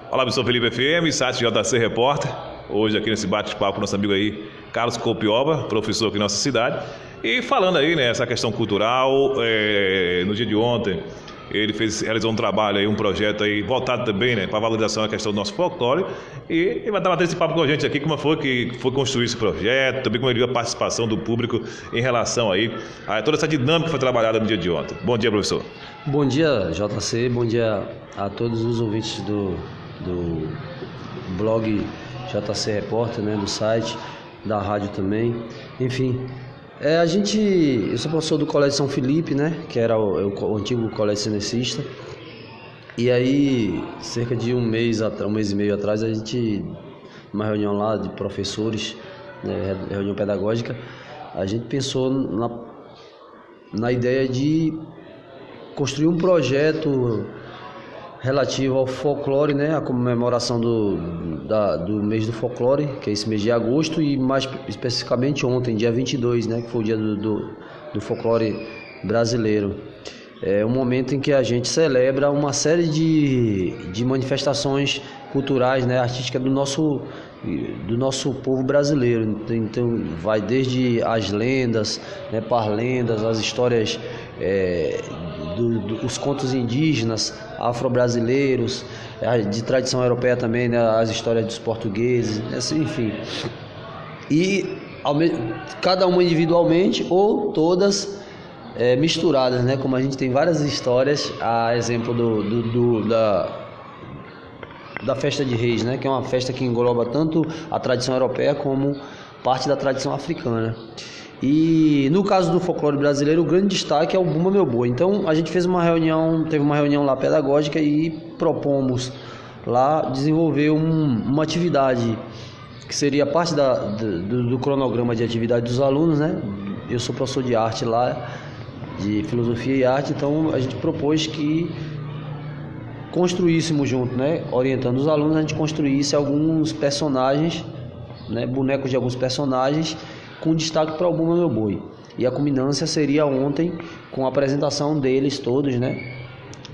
Olá, eu sou Felipe FM, site JC Repórter. Hoje aqui nesse bate-papo com nosso amigo aí, Carlos Copioba, professor aqui em nossa cidade. E falando aí, né, essa questão cultural, no dia de ontem, ele realizou um trabalho aí, um projeto aí, voltado também, né, para a valorização da questão do nosso folclore. E ele vai bater esse papo com a gente aqui, como foi que foi construir esse projeto, também como ele viu a participação do público em relação aí a toda essa dinâmica que foi trabalhada no dia de ontem. Bom dia, professor. Bom dia, JC, bom dia a todos os ouvintes do blog JC Repórter, né, do site, da rádio também. Enfim, eu sou professor do Colégio São Felipe, né, que era o antigo Colégio Cenecista. E aí, cerca de um mês e meio atrás, a gente, numa reunião lá de professores, né, reunião pedagógica, a gente pensou na ideia de construir um projeto relativo ao folclore, né, a comemoração do mês do folclore, que é esse mês de agosto, e mais especificamente ontem, dia 22, né, que foi o dia do folclore brasileiro. É um momento em que a gente celebra uma série de manifestações culturais, né, artísticas do nosso povo brasileiro. Então vai desde as lendas, né, parlendas, as histórias, os contos indígenas, afro-brasileiros, de tradição europeia também, né, as histórias dos portugueses, assim, enfim. E cada uma individualmente ou todas misturadas, né, como a gente tem várias histórias, a exemplo da festa de Reis, né, que é uma festa que engloba tanto a tradição europeia como parte da tradição africana. E no caso do folclore brasileiro, o grande destaque é o Bumba Meu Boi. Então a gente teve uma reunião lá pedagógica e propomos lá desenvolver uma atividade que seria parte do cronograma de atividade dos alunos, né? Eu sou professor de arte lá, de filosofia e arte, então a gente propôs que construíssemos junto, né, orientando os alunos, a gente construísse alguns personagens, né, bonecos de alguns personagens, com destaque para o Bumba Meu Boi. E a culminância seria ontem, com a apresentação deles todos, né,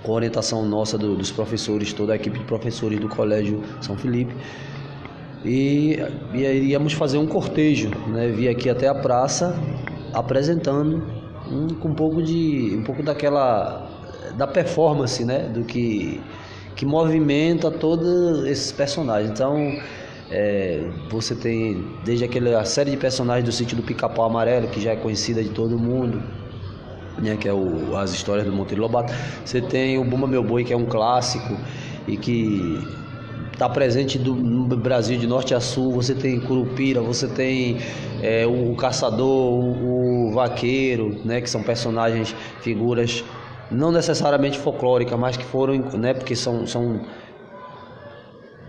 com a orientação nossa dos professores, toda a equipe de professores do Colégio São Felipe. E iríamos fazer um cortejo, né, vir aqui até a praça, apresentando com um pouco da performance, né, do que movimenta todos esses personagens. Então você tem desde a série de personagens do Sítio do Pica-Pau Amarelo, que já é conhecida de todo mundo, né, que é as histórias do Monteiro Lobato. Você tem o Bumba Meu Boi, que é um clássico e que está presente no Brasil de norte a sul. Você tem Curupira, você tem o caçador, o vaqueiro, né, que são personagens, figuras não necessariamente folclóricas, mas que foram, né, porque são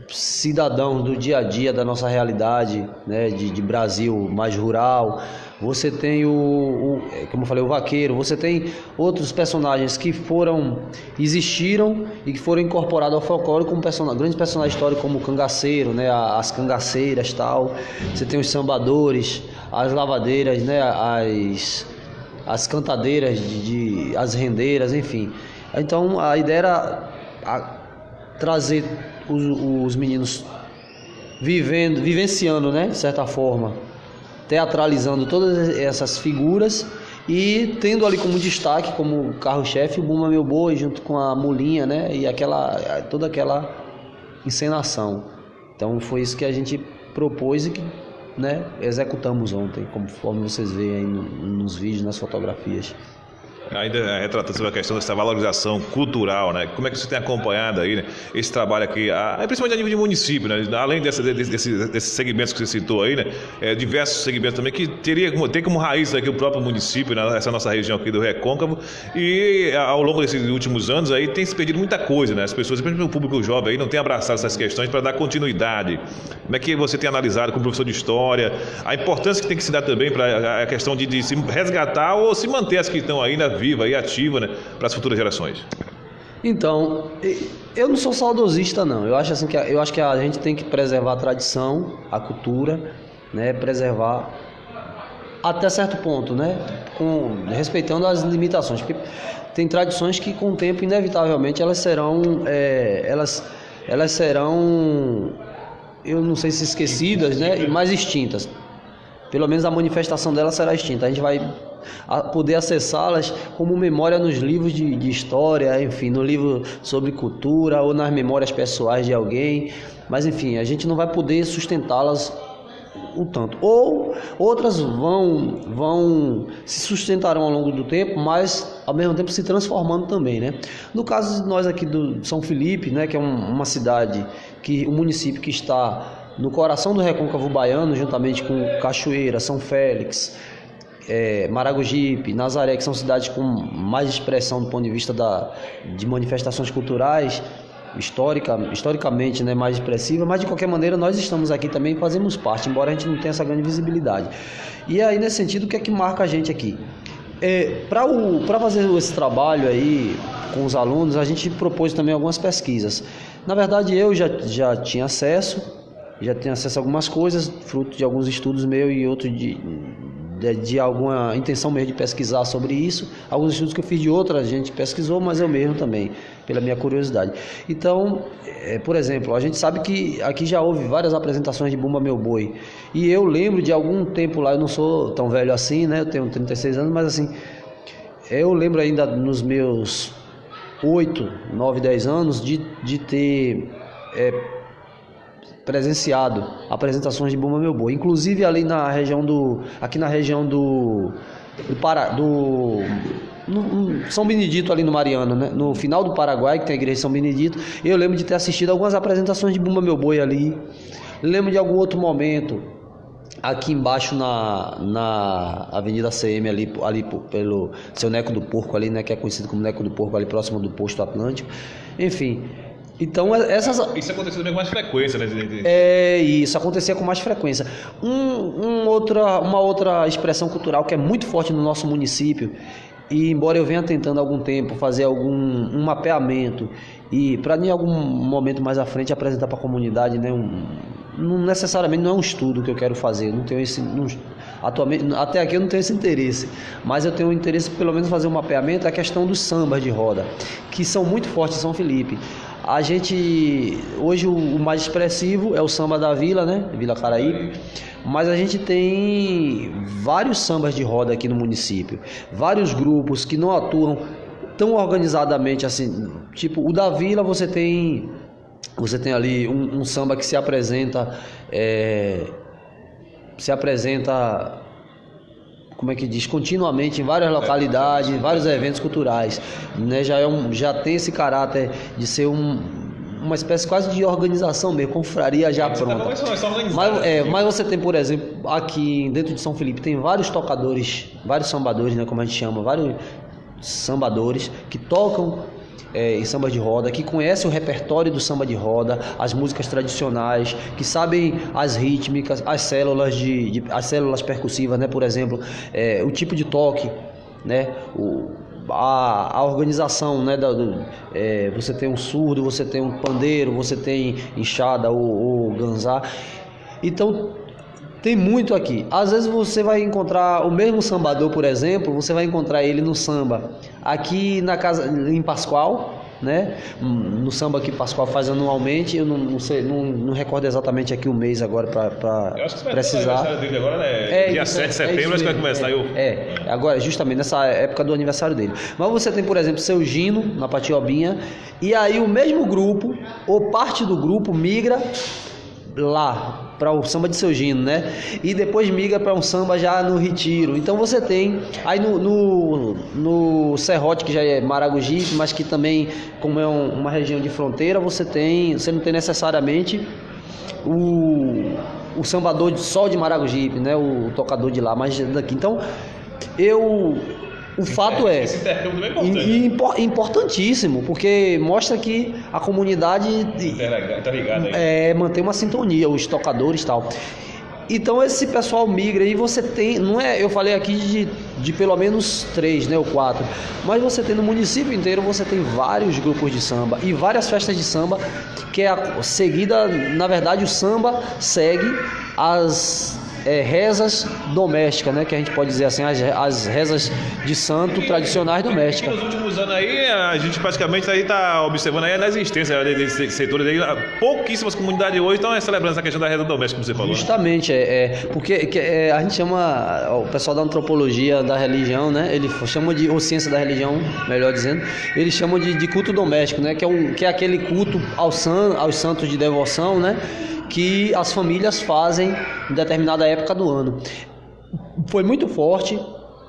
cidadãos do dia a dia da nossa realidade, né, de Brasil mais rural. Você tem como eu falei, o vaqueiro. Você tem outros personagens que existiram e que foram incorporados ao folclore como grandes personagens históricos, como o cangaceiro, né, as cangaceiras, tal. Você tem os sambadores, as lavadeiras, né, as cantadeiras, as rendeiras, enfim. Então a ideia era trazer os meninos vivenciando, né, de certa forma, teatralizando todas essas figuras e tendo ali como destaque, como carro-chefe, o Bumba Meu Boi junto com a mulinha, né, e toda aquela encenação. Então foi isso que a gente propôs e que, né, executamos ontem, conforme vocês veem aí nos vídeos, nas fotografias. Ainda retratando sobre a questão dessa valorização cultural, né? Como é que você tem acompanhado aí, né, esse trabalho aqui, principalmente a nível de município, né? Além desses segmentos que você citou aí, né? Diversos segmentos também que tem como raiz aqui o próprio município, né? Essa nossa região aqui do Recôncavo. E ao longo desses últimos anos aí tem se perdido muita coisa, né? As pessoas, principalmente o público jovem aí, não tem abraçado essas questões para dar continuidade. Como é que você tem analisado como professor de história a importância que tem que se dar também para a questão de se resgatar ou se manter as que estão aí viva e ativa, né, para as futuras gerações? Então, eu não sou saudosista, não. Eu acho que a gente tem que preservar a tradição, a cultura, né, preservar até certo ponto, né, respeitando as limitações, porque tem tradições que com o tempo inevitavelmente elas serão elas serão, eu não sei se esquecidas, né, mas extintas. Pelo menos a manifestação delas será extinta. A gente vai poder acessá-las como memória nos livros de história, enfim, no livro sobre cultura ou nas memórias pessoais de alguém. Mas, enfim, a gente não vai poder sustentá-las o tanto. Ou outras vão se sustentarão ao longo do tempo, mas ao mesmo tempo se transformando também, né? No caso de nós aqui do São Felipe, né, que é uma cidade, um município que está no coração do Recôncavo Baiano, juntamente com Cachoeira, São Félix, Maragogipe, Nazaré, que são cidades com mais expressão do ponto de vista de manifestações culturais, historicamente, né, mais expressiva, mas de qualquer maneira nós estamos aqui também e fazemos parte, embora a gente não tenha essa grande visibilidade. E aí, nesse sentido, o que é que marca a gente aqui? Para fazer esse trabalho aí com os alunos, a gente propôs também algumas pesquisas. Na verdade, eu já tinha acesso a algumas coisas, fruto de alguns estudos meus e outros de alguma intenção mesmo de pesquisar sobre isso. Alguns estudos que eu fiz de outra gente pesquisou, mas eu mesmo também, pela minha curiosidade. Então, por exemplo, a gente sabe que aqui já houve várias apresentações de Bumba Meu Boi. E eu lembro de algum tempo lá, eu não sou tão velho assim, né? Eu tenho 36 anos, mas assim, eu lembro ainda nos meus 8, 9, 10 anos de ter presenciado apresentações de Bumba Meu Boi, inclusive ali aqui na região do São Benedito, ali no Mariana, né? No final do Paraguai, que tem a igreja de São Benedito, eu lembro de ter assistido algumas apresentações de Bumba Meu Boi ali. Lembro de algum outro momento aqui embaixo na Avenida CM, ali pelo Seu Neco do Porco ali, né, que é conhecido como Neco do Porco, ali próximo do Posto Atlântico. Enfim, então isso acontecia também com mais frequência, né? Isso acontecia com mais frequência. Uma outra expressão cultural que é muito forte no nosso município, e embora eu venha tentando há algum tempo fazer um mapeamento e para em algum momento mais à frente apresentar para a comunidade, né, não necessariamente, não é um estudo que eu quero fazer, atualmente, até aqui eu não tenho esse interesse, mas eu tenho interesse pelo menos fazer um mapeamento, a questão dos sambas de roda, que são muito fortes em São Felipe. A gente, hoje o mais expressivo é o samba da Vila, né, Vila Caraíbe, mas a gente tem vários sambas de roda aqui no município, vários grupos que não atuam tão organizadamente assim, tipo o da Vila. Você tem ali um samba que se apresenta, como é que diz, continuamente em várias localidades, em vários eventos culturais, né? Já tem esse caráter de ser uma espécie quase de organização mesmo, confraria já pronta. Mas você tem, por exemplo, aqui dentro de São Felipe, tem vários tocadores, vários sambadores, né, como a gente chama, vários sambadores que tocam em samba de roda, que conhecem o repertório do samba de roda, as músicas tradicionais, que sabem as rítmicas, as células as células percussivas, né? Por exemplo, o tipo de toque, né? A organização, né? Você tem um surdo, você tem um pandeiro, você tem enxada ou ganzá. Então tem muito aqui. Às vezes você vai encontrar o mesmo sambador, por exemplo, você vai encontrar ele no samba aqui na casa em Pascoal, né? No samba que Pascoal faz anualmente. Eu não sei, não recordo exatamente aqui o mês agora para precisar. O aniversário dele agora, né? Dia 7 de setembro, acho que vai começar. Agora, justamente nessa época do aniversário dele. Mas você tem, por exemplo, Seu Gino na Patiobinha, e aí o mesmo grupo ou parte do grupo migra lá para o samba de Seu Gino, né? E depois migra para um samba já no Retiro. Então você tem aí no Serrote, que já é Maragogipe, mas que também, como é uma região de fronteira, você não tem necessariamente o sambador só de Maragogipe, né? O tocador de lá, mas daqui. Então o fato esse intercâmbio é importante, importantíssimo, porque mostra que a comunidade tá ligado aí. Mantém uma sintonia, os tocadores e tal. Então esse pessoal migra e você tem, eu falei aqui de pelo menos 3, né, ou 4, mas você tem no município inteiro, você tem vários grupos de samba e várias festas de samba, que é seguida, na verdade o samba segue rezas domésticas, né? Que a gente pode dizer assim, as rezas de santo tradicionais domésticas. Nos últimos anos aí, a gente praticamente está observando aí a existência desses setores aí. Pouquíssimas comunidades hoje estão celebrando essa questão da reza doméstica, como você falou. Justamente, porque a gente chama, o pessoal da antropologia da religião, né? Ele chama ou ciência da religião, melhor dizendo, eles chamam de culto doméstico, né? Que é aquele culto aos santos de devoção, né? Que as famílias fazem em determinada época do ano. Foi muito forte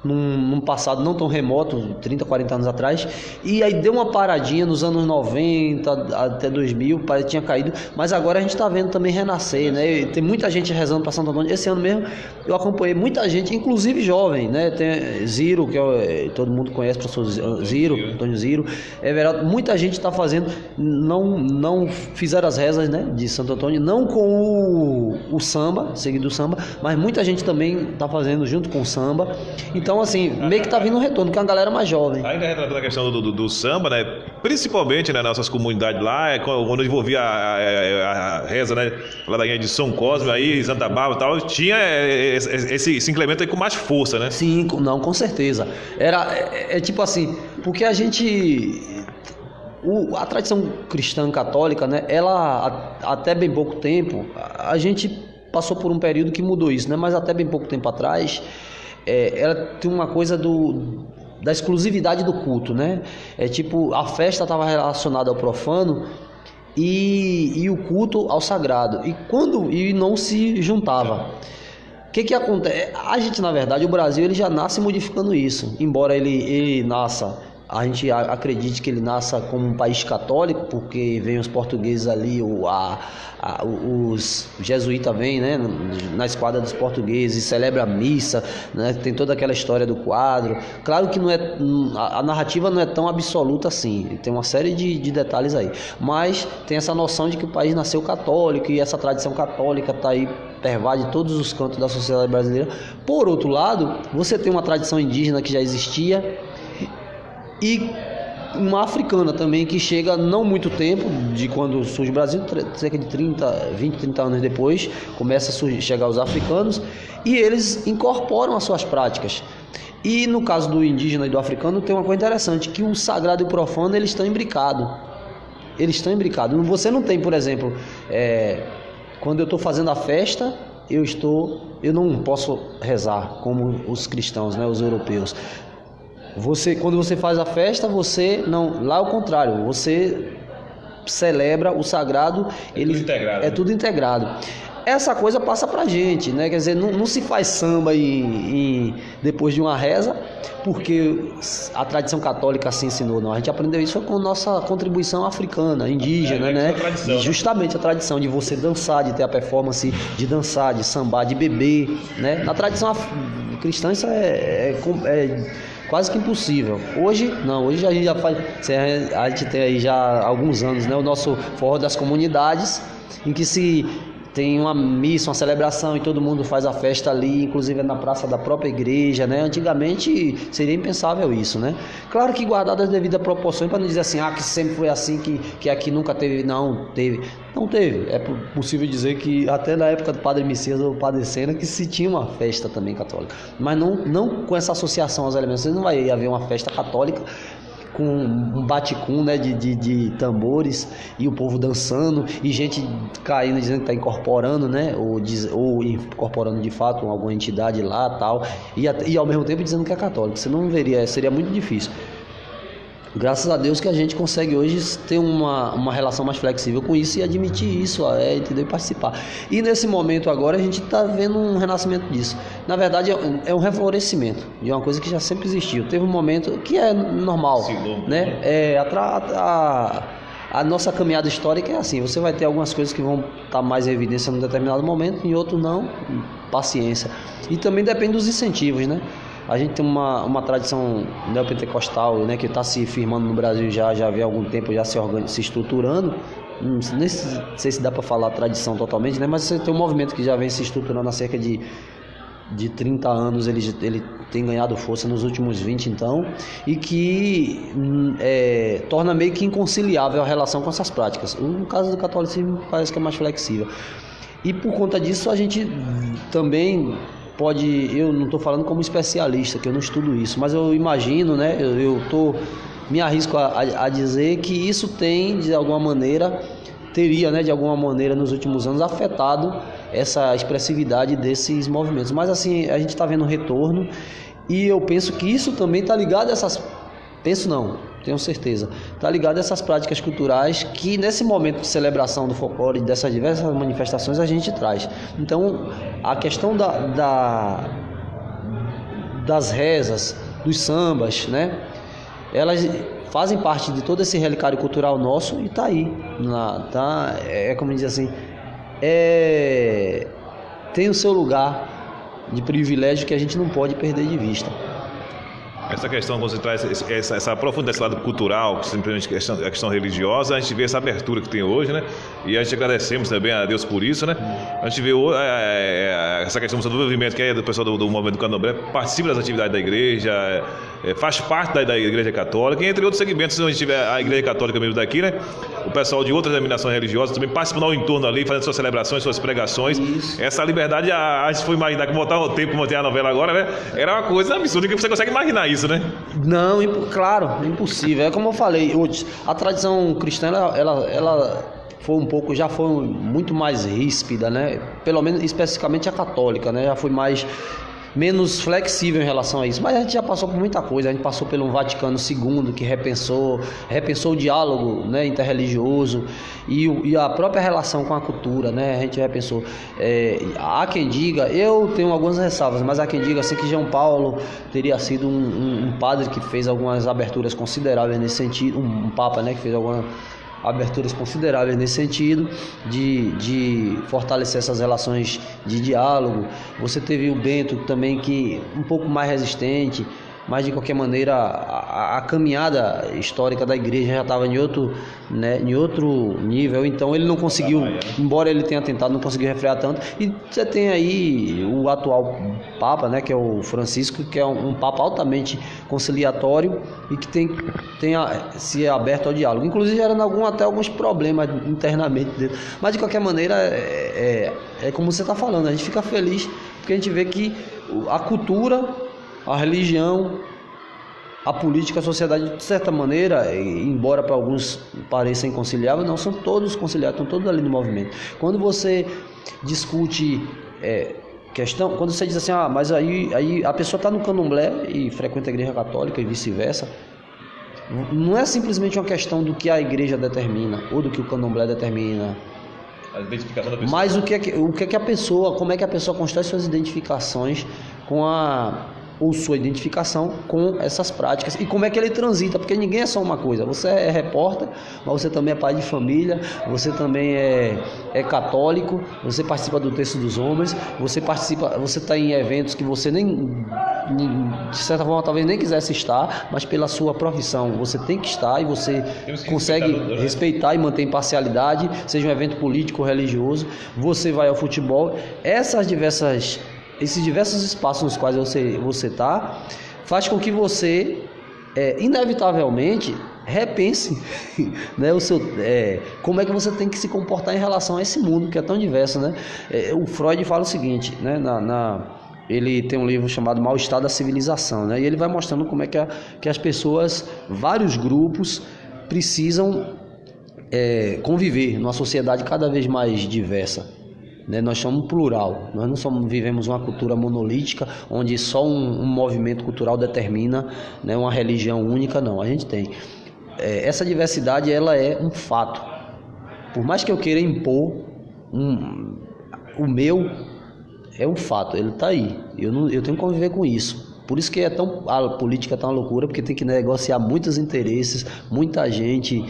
num passado não tão remoto, 30, 40 anos atrás, e aí deu uma paradinha nos anos 90 até 2000, parece que tinha caído, mas agora a gente está vendo também renascer, né? E tem muita gente rezando para Santo Antônio. Esse ano mesmo eu acompanhei muita gente, inclusive jovem, né? Tem Ziro, que todo mundo conhece, professor Ziro, Antônio Ziro, muita gente está fazendo, não fizeram as rezas, né, de Santo Antônio, não com o samba, seguido do samba, mas muita gente também está fazendo junto com o samba. Então, assim, meio que tá vindo um retorno, que é uma galera mais jovem. Ainda retratando a questão do samba, né? Principalmente, né, nas nossas comunidades lá, quando envolvia a reza, né? Ladainha de São Cosme, aí, Santa Bárbara e tal, tinha esse incremento aí com mais força, né? Sim, não, com certeza. É tipo assim, porque a gente... A tradição cristã católica, né? Ela, até bem pouco tempo, a gente passou por um período que mudou isso, né? Mas até bem pouco tempo atrás... ela tem uma coisa da exclusividade do culto, né? Tipo, a festa estava relacionada ao profano e o culto ao sagrado. E não se juntava. O que acontece? A gente, na verdade, o Brasil ele já nasce modificando isso. Embora ele nasça, a gente acredite que ele nasça como um país católico, porque vem os portugueses ali, os jesuítas vêm, né, na esquadra dos portugueses, celebra a missa, né, tem toda aquela história do quadro. Claro que a narrativa não é tão absoluta assim, tem uma série de detalhes aí, mas tem essa noção de que o país nasceu católico e essa tradição católica está aí, pervade todos os cantos da sociedade brasileira. Por outro lado, você tem uma tradição indígena que já existia, e uma africana também que chega não muito tempo de quando surge o Brasil, cerca de 20, 30 anos depois, começa a chegar os africanos e eles incorporam as suas práticas. E no caso do indígena e do africano tem uma coisa interessante, que o sagrado e o profano eles estão imbricados. Você não tem, por exemplo, quando eu estou fazendo a festa, eu não posso rezar como os cristãos, né, os europeus. Quando você faz a festa, lá é o contrário, você celebra o sagrado, tudo integrado. Essa coisa passa pra gente, né? Quer dizer, não se faz samba depois de uma reza, porque a tradição católica assim ensinou, não. A gente aprendeu isso com nossa contribuição africana, indígena, né? Justamente a tradição de você dançar, de ter a performance de dançar, de sambar, de beber, né? Na tradição cristã isso é quase que impossível. Hoje, não. Hoje a gente já faz... A gente tem aí já há alguns anos, né? O nosso forró das comunidades, em que se tem uma missa, uma celebração e todo mundo faz a festa ali, inclusive na praça da própria igreja, né? Antigamente seria impensável isso, né? Claro que guardadas as devidas proporções, para não dizer assim, que sempre foi assim, que aqui nunca teve. Não teve. É possível dizer que até na época do Padre Messias ou Padre Sena que se tinha uma festa também católica, mas não com essa associação aos elementos. Não vai haver uma festa católica com um baticum, né, de tambores e o povo dançando e gente caindo dizendo que está incorporando, né, ou incorporando de fato alguma entidade lá tal, e ao mesmo tempo dizendo que é católico. Você não veria, seria muito difícil. Graças a Deus que a gente consegue hoje ter uma relação mais flexível com isso e admitir isso, entendeu? E participar. E nesse momento agora a gente está vendo um renascimento disso. Na verdade é um reflorescimento de uma coisa que já sempre existiu. Teve um momento que é normal, né? A nossa caminhada histórica é assim, você vai ter algumas coisas que vão estar mais em evidência num determinado momento, em outro não, paciência. E também depende dos incentivos, né? A gente tem uma tradição neopentecostal, né, que está se firmando no Brasil já vem há algum tempo, já se estruturando. Não sei se dá para falar tradição totalmente, né, mas você tem um movimento que já vem se estruturando há cerca de 30 anos, ele tem ganhado força nos últimos 20, então, e que torna meio que inconciliável a relação com essas práticas. No caso do catolicismo parece que é mais flexível. E por conta disso a gente também pode, eu não estou falando como especialista, que eu não estudo isso, mas eu imagino, né, me arrisco a dizer que isso tem, de alguma maneira, teria, né, de alguma maneira nos últimos anos afetado essa expressividade desses movimentos. Mas assim, a gente está vendo um retorno e eu penso que isso também está ligado a essas... Penso não, tenho certeza. Está ligado a essas práticas culturais que nesse momento de celebração do folclore, dessas diversas manifestações, a gente traz. Então, a questão das rezas, dos sambas, né? Elas fazem parte de todo esse relicário cultural nosso e está aí. Como dizer assim, tem o seu lugar de privilégio que a gente não pode perder de vista. Essa questão, quando você traz essa profundidade desse lado cultural, simplesmente a questão religiosa, a gente vê essa abertura que tem hoje, né? E a gente agradecemos também a Deus por isso, né? A gente vê essa questão do movimento, que é do pessoal do movimento do Candomblé, participa das atividades da igreja, faz parte da igreja católica, e entre outros segmentos, a gente tiver a igreja católica mesmo daqui, né? O pessoal de outras denominações religiosas também participando ao entorno ali, fazendo suas celebrações, suas pregações. Isso. Essa liberdade, a gente foi imaginar que voltar ao tempo, como tem a novela agora, né? Era uma coisa absurda, que você consegue imaginar isso, né? Não, claro, é impossível. É como eu falei, a tradição cristã, ela foi já foi muito mais ríspida, né? Pelo menos especificamente a católica, né? Já foi menos flexível em relação a isso, mas a gente já passou por muita coisa. A gente passou pelo Vaticano II, que repensou o diálogo, né, interreligioso e a própria relação com a cultura, né? A gente repensou. Há quem diga, eu tenho algumas ressalvas, mas há quem diga assim que João Paulo teria sido um padre que fez algumas aberturas consideráveis nesse sentido, um papa, né, que fez algumas aberturas consideráveis nesse sentido de fortalecer essas relações de diálogo. Você teve o Bento também, que um pouco mais resistente, mas de qualquer maneira a caminhada histórica da igreja já estava em outro nível, então ele não conseguiu, embora ele tenha tentado, não conseguiu refrear tanto. E você tem aí o atual Papa, né, que é o Francisco, que é um Papa altamente conciliatório e que tem se aberto ao diálogo, inclusive gerando até alguns problemas internamente dele. Mas de qualquer maneira é como você está falando, a gente fica feliz porque a gente vê que a cultura, a religião, a política, a sociedade, de certa maneira, embora para alguns pareça inconciliável, não, são todos conciliados, estão todos ali no movimento. Quando você discute quando você diz assim, mas aí a pessoa está no candomblé e frequenta a igreja católica e vice-versa, não é simplesmente uma questão do que a igreja determina ou do que o candomblé determina, mas o que a pessoa, como é que a pessoa constrói suas identificações ou sua identificação com essas práticas e como é que ele transita, porque ninguém é só uma coisa. Você é repórter, mas você também é pai de família, você também é católico, você participa do Terço dos Homens, você está em eventos que você nem, de certa forma, talvez nem quisesse estar, mas pela sua profissão você tem que estar e você consegue respeitar e manter imparcialidade, seja um evento político ou religioso. Você vai ao futebol, esses diversos espaços nos quais você está, faz com que você, inevitavelmente, repense, né, como é que você tem que se comportar em relação a esse mundo que é tão diverso, né? O Freud fala o seguinte, né, ele tem um livro chamado Mal-Estar da Civilização, né, e ele vai mostrando como é que as pessoas, vários grupos, precisam conviver numa sociedade cada vez mais diversa. Nós somos plural, nós não vivemos uma cultura monolítica onde só um movimento cultural determina, né, uma religião única, não. A gente tem essa diversidade, ela é um fato. Por mais que eu queira impor o meu, é um fato, ele está aí. Eu tenho que conviver com isso. Por isso que a política é tão loucura, porque tem que negociar muitos interesses, muita gente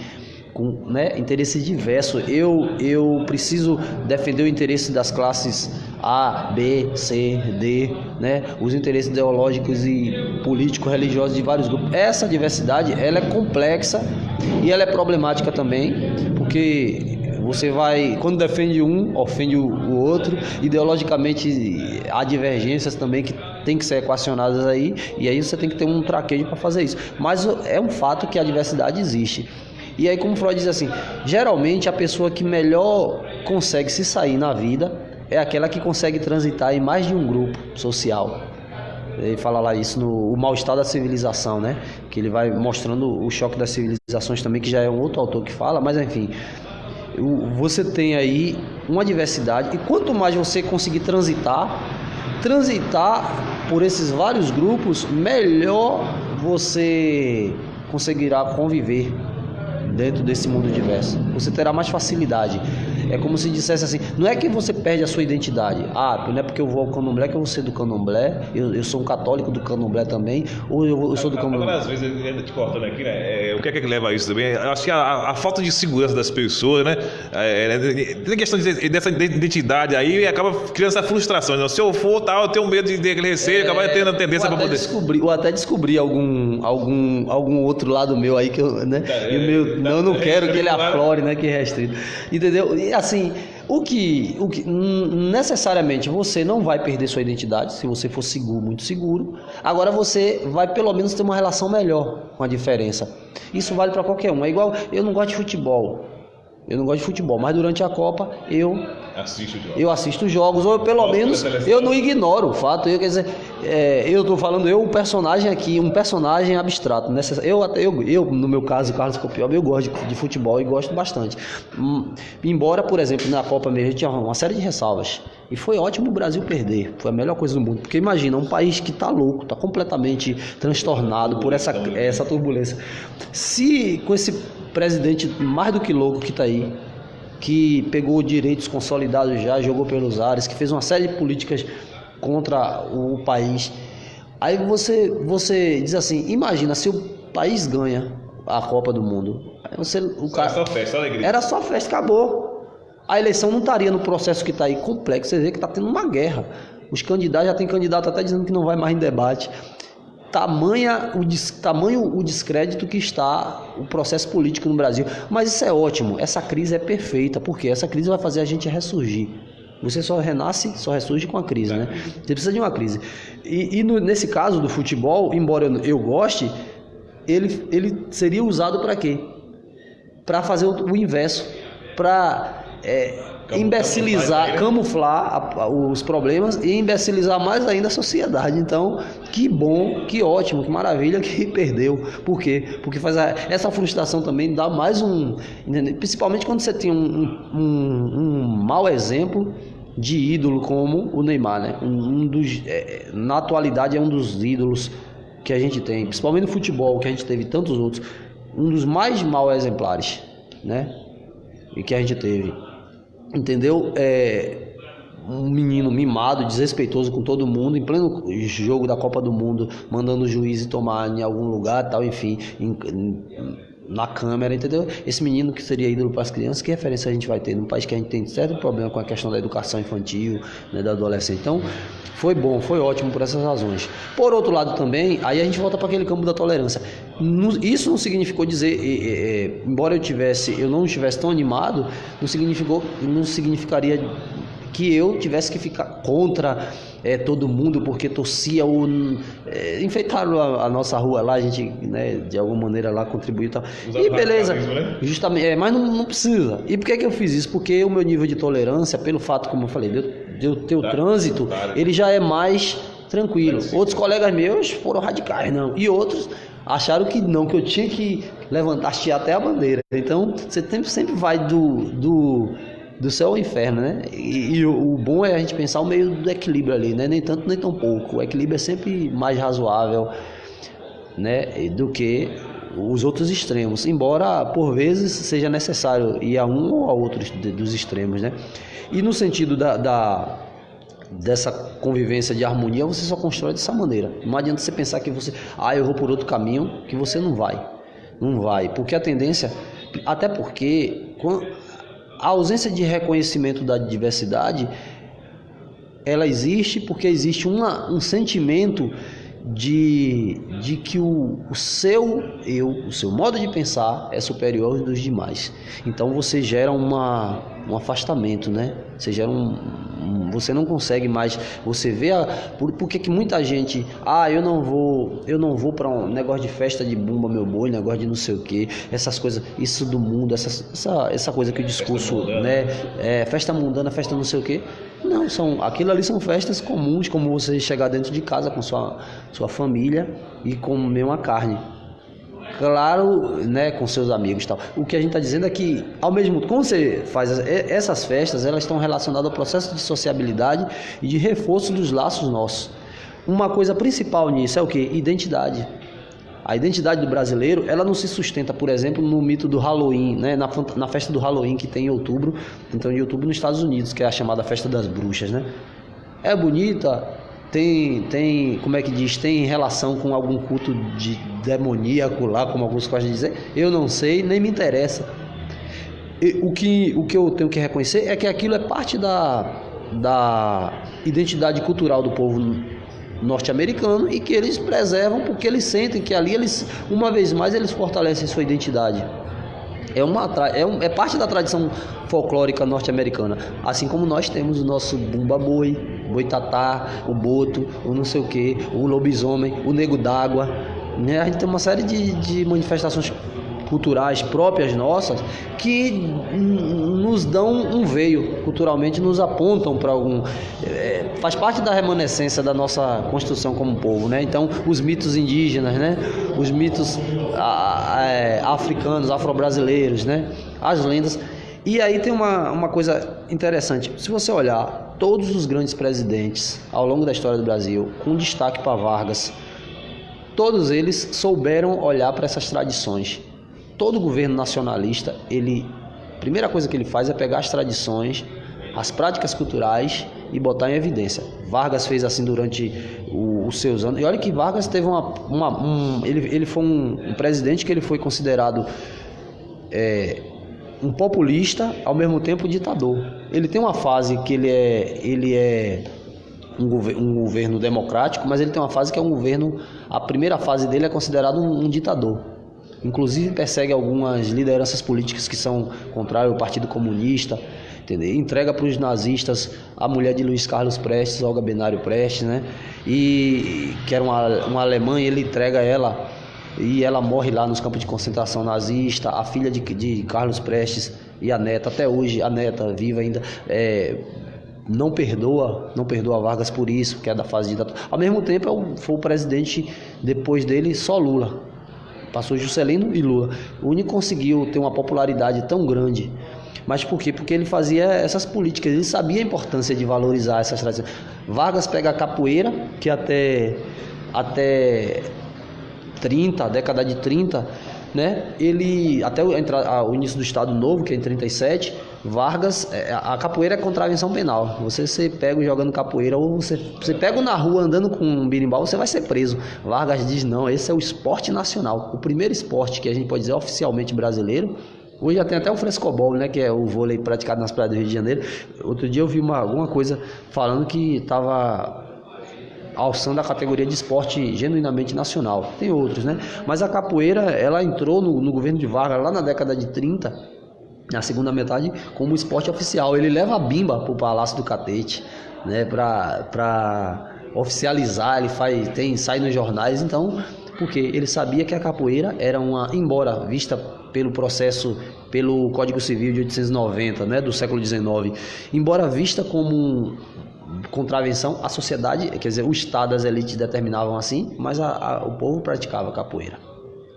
com, né, interesses diversos. Eu preciso defender o interesse das classes A, B, C, D, né, os interesses ideológicos e político-religiosos de vários grupos. Essa diversidade, ela é complexa e ela é problemática também, porque você vai, quando defende um, ofende o outro. Ideologicamente há divergências também que tem que ser equacionadas aí, e aí você tem que ter um traquejo para fazer isso. Mas é um fato que a diversidade existe. E aí, como Freud diz assim, geralmente a pessoa que melhor consegue se sair na vida é aquela que consegue transitar em mais de um grupo social. Ele fala lá isso no O Mal-Estar da Civilização, né? Que ele vai mostrando o choque das civilizações também, que já é um outro autor que fala, mas enfim, você tem aí uma diversidade, e quanto mais você conseguir transitar por esses vários grupos, melhor você conseguirá conviver dentro desse mundo diverso. Você terá mais facilidade. É como se dissesse assim, não é que você perde a sua identidade. Não é porque eu vou ao candomblé que eu vou ser do candomblé, eu sou um católico do candomblé também, ou eu sou do candomblé. Às vezes, te cortando aqui, né? O que é que leva a isso também? Eu acho que a falta de segurança das pessoas, né? Tem questão dessa identidade aí, acaba criando essa frustração. Né? Se eu for tal, eu tenho medo de aquele receio, acaba tendo a tendência para poder. Ou até descobrir algum outro lado meu aí que eu, né? Eu não quero que ele aflore, né? Que restrito. Entendeu? E assim, o que necessariamente você não vai perder sua identidade se você for seguro, muito seguro. Agora você vai pelo menos ter uma relação melhor com a diferença. Isso vale para qualquer um. É igual, eu não gosto de futebol. Mas durante a Copa eu assisto jogos, ou pelo menos eu não ignoro o fato. Quer dizer, eu estou falando um personagem aqui, um personagem abstrato. Eu no meu caso, Carlos Copioba, eu gosto de futebol e gosto bastante. Embora, por exemplo, na Copa mesmo tinha uma série de ressalvas. E foi ótimo o Brasil perder, foi a melhor coisa do mundo. Porque imagina, um país que está louco, está completamente transtornado por essa turbulência. Se com esse presidente mais do que louco que está aí, que pegou direitos consolidados já, jogou pelos ares, que fez uma série de políticas contra o país, aí você diz assim, imagina se o país ganha a Copa do Mundo, aí era só festa, alegria. Era só festa, acabou. A eleição não estaria no processo que está aí complexo. Você vê que está tendo uma guerra. Os candidatos, já tem candidato até dizendo que não vai mais em debate. Tamanho o descrédito que está o processo político no Brasil. Mas isso é ótimo, essa crise é perfeita, porque essa crise vai fazer a gente ressurgir. Você só ressurge com a crise, né? Você precisa de uma crise. Nesse caso do futebol, embora eu goste, ele seria usado para quê? Para fazer o inverso, para camuflar os problemas e imbecilizar mais ainda a sociedade. Então, que bom, que ótimo, que maravilha que perdeu. Por quê? Porque faz essa frustração também dá mais principalmente quando você tem um mau exemplo de ídolo como o Neymar, né? Na atualidade é um dos ídolos que a gente tem, principalmente no futebol, que a gente teve tantos outros, um dos mais mal exemplares, né? E que a gente teve, entendeu? Um menino mimado, desrespeitoso com todo mundo, em pleno jogo da Copa do Mundo, mandando o juiz tomar em algum lugar, tal, enfim, na câmera, entendeu? Esse menino que seria ídolo para as crianças, que referência a gente vai ter num país que a gente tem certo problema com a questão da educação infantil, né, da adolescência. Então, foi bom, foi ótimo por essas razões. Por outro lado também, aí a gente volta para aquele campo da tolerância. Isso não significou dizer, embora eu não estivesse tão animado, não significaria que eu tivesse que ficar contra todo mundo porque torcia ou enfeitaram a nossa rua lá, a gente, né, de alguma maneira lá contribuiu e tal. E beleza, né? Justamente, mas não precisa. E por que eu fiz isso? Porque o meu nível de tolerância, pelo fato, como eu falei, de eu ter o trânsito, ele já é mais tranquilo. Outros colegas meus foram radicais, não. E outros acharam que não, que eu tinha que levantar, hastear até a bandeira. Então, você sempre vai do céu ao inferno, né? E o bom é a gente pensar o meio do equilíbrio ali, né? Nem tanto, nem tão pouco. O equilíbrio é sempre mais razoável, né? Do que os outros extremos. Embora, por vezes, seja necessário ir a um ou a outro dos extremos, né? E no sentido dessa convivência de harmonia, você só constrói dessa maneira. Não adianta você pensar que eu vou por outro caminho, que você não vai. Não vai. Porque a tendência... Até porque... A ausência de reconhecimento da diversidade, ela existe porque existe um sentimento de que o seu modo de pensar é superior aos dos demais. Então você gera uma um afastamento, né? Você gera você não consegue mais, você vê por que muita gente, eu não vou para um negócio de festa de bumba meu boi, negócio de não sei o que, essas coisas, isso do mundo, essa coisa que o discurso, festa mundana, né? Festa mundana, festa não sei o que. Não, aquilo ali são festas comuns, como você chegar dentro de casa com sua família e comer uma carne. Claro, né, com seus amigos e tal. O que a gente está dizendo é que, ao mesmo tempo, quando você faz essas festas, elas estão relacionadas ao processo de sociabilidade e de reforço dos laços nossos. Uma coisa principal nisso é o quê? Identidade. A identidade do brasileiro, ela não se sustenta, por exemplo, no mito do Halloween, né? Na festa do Halloween que tem em outubro, então em outubro nos Estados Unidos, que é a chamada Festa das Bruxas, né? É bonita, tem, como é que diz, tem relação com algum culto de demoníaco lá, como alguns gostam de dizer, eu não sei, nem me interessa. O que eu tenho que reconhecer é que aquilo é parte da identidade cultural do povo norte-americano e que eles preservam porque eles sentem que ali uma vez mais eles fortalecem sua identidade. É parte da tradição folclórica norte-americana, assim como nós temos o nosso bumba boi, boitatá, o boto, o não sei o que, o lobisomem, o nego d'água, né? A gente tem uma série de manifestações culturais próprias nossas que nos dão um veio, culturalmente nos apontam para algum... faz parte da remanescência da nossa construção como povo, né? Então, os mitos indígenas, né? Os mitos africanos, afro-brasileiros, né? As lendas. E aí tem uma coisa interessante. Se você olhar todos os grandes presidentes ao longo da história do Brasil, com destaque para Vargas, todos eles souberam olhar para essas tradições. Todo governo nacionalista, a primeira coisa que ele faz é pegar as tradições, as práticas culturais e botar em evidência. Vargas fez assim durante os seus anos. E olha que Vargas teve ele foi um presidente que ele foi considerado um populista, ao mesmo tempo ditador. Ele tem uma fase que ele é um governo democrático, mas ele tem uma fase que é um governo... A primeira fase dele é considerado um ditador. Inclusive persegue algumas lideranças políticas que são contrárias ao Partido Comunista, entendeu? Entrega para os nazistas a mulher de Luiz Carlos Prestes, Olga Benário Prestes, né? E que era uma alemã, e ele entrega ela e ela morre lá nos campos de concentração nazista. A filha de Carlos Prestes e a neta, até hoje a neta viva ainda, não perdoa Vargas por isso, que é da fase de ditadura. Ao mesmo tempo foi o presidente depois dele só Lula. Passou Juscelino e Lula. O único que conseguiu ter uma popularidade tão grande. Mas por quê? Porque ele fazia essas políticas, ele sabia a importância de valorizar essas tradições. Vargas pega a capoeira, que até a década de 30, né? Até o início do Estado Novo, que é em 37, Vargas, a capoeira é contravenção penal. Você ser pego jogando capoeira, ou você pega na rua andando com um birimbau, você vai ser preso. Vargas diz, não, esse é o esporte nacional. O primeiro esporte que a gente pode dizer oficialmente brasileiro. Hoje já tem até o frescobol, né, que é o vôlei praticado nas praias do Rio de Janeiro. Outro dia eu vi alguma coisa falando que estava alçando a categoria de esporte genuinamente nacional. Tem outros, né? Mas a capoeira, ela entrou no governo de Vargas lá na década de 30, na segunda metade, como esporte oficial. Ele leva a bimba para o Palácio do Catete, né, para oficializar, sai nos jornais. Então, porque ele sabia que a capoeira era embora vista pelo Código Civil de 890, né, do século XIX, embora vista como contravenção, a sociedade, quer dizer, o Estado, as elites determinavam assim, mas o povo praticava capoeira.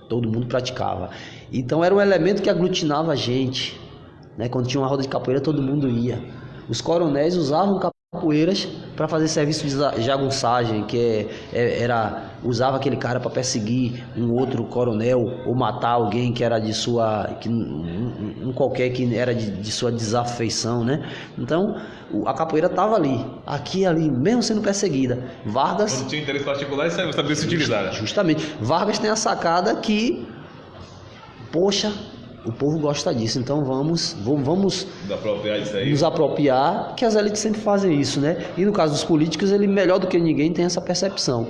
Todo mundo praticava. Então era um elemento que aglutinava a gente, né? Quando tinha uma roda de capoeira, todo mundo ia. Os coronéis usavam capoeiras para fazer serviço de jagunçagem, que usava aquele cara para perseguir um outro coronel ou matar alguém que era de sua, qualquer que era de sua desafeição, né? Então a capoeira estava ali, ali, mesmo sendo perseguida. Vargas, quando tinha interesse particular, isso sabia se utilizar. Justamente. Vargas tem a sacada que, poxa, o povo gosta disso, então vamos nos apropriar, que as elites sempre fazem isso, né? E no caso dos políticos, ele melhor do que ninguém tem essa percepção.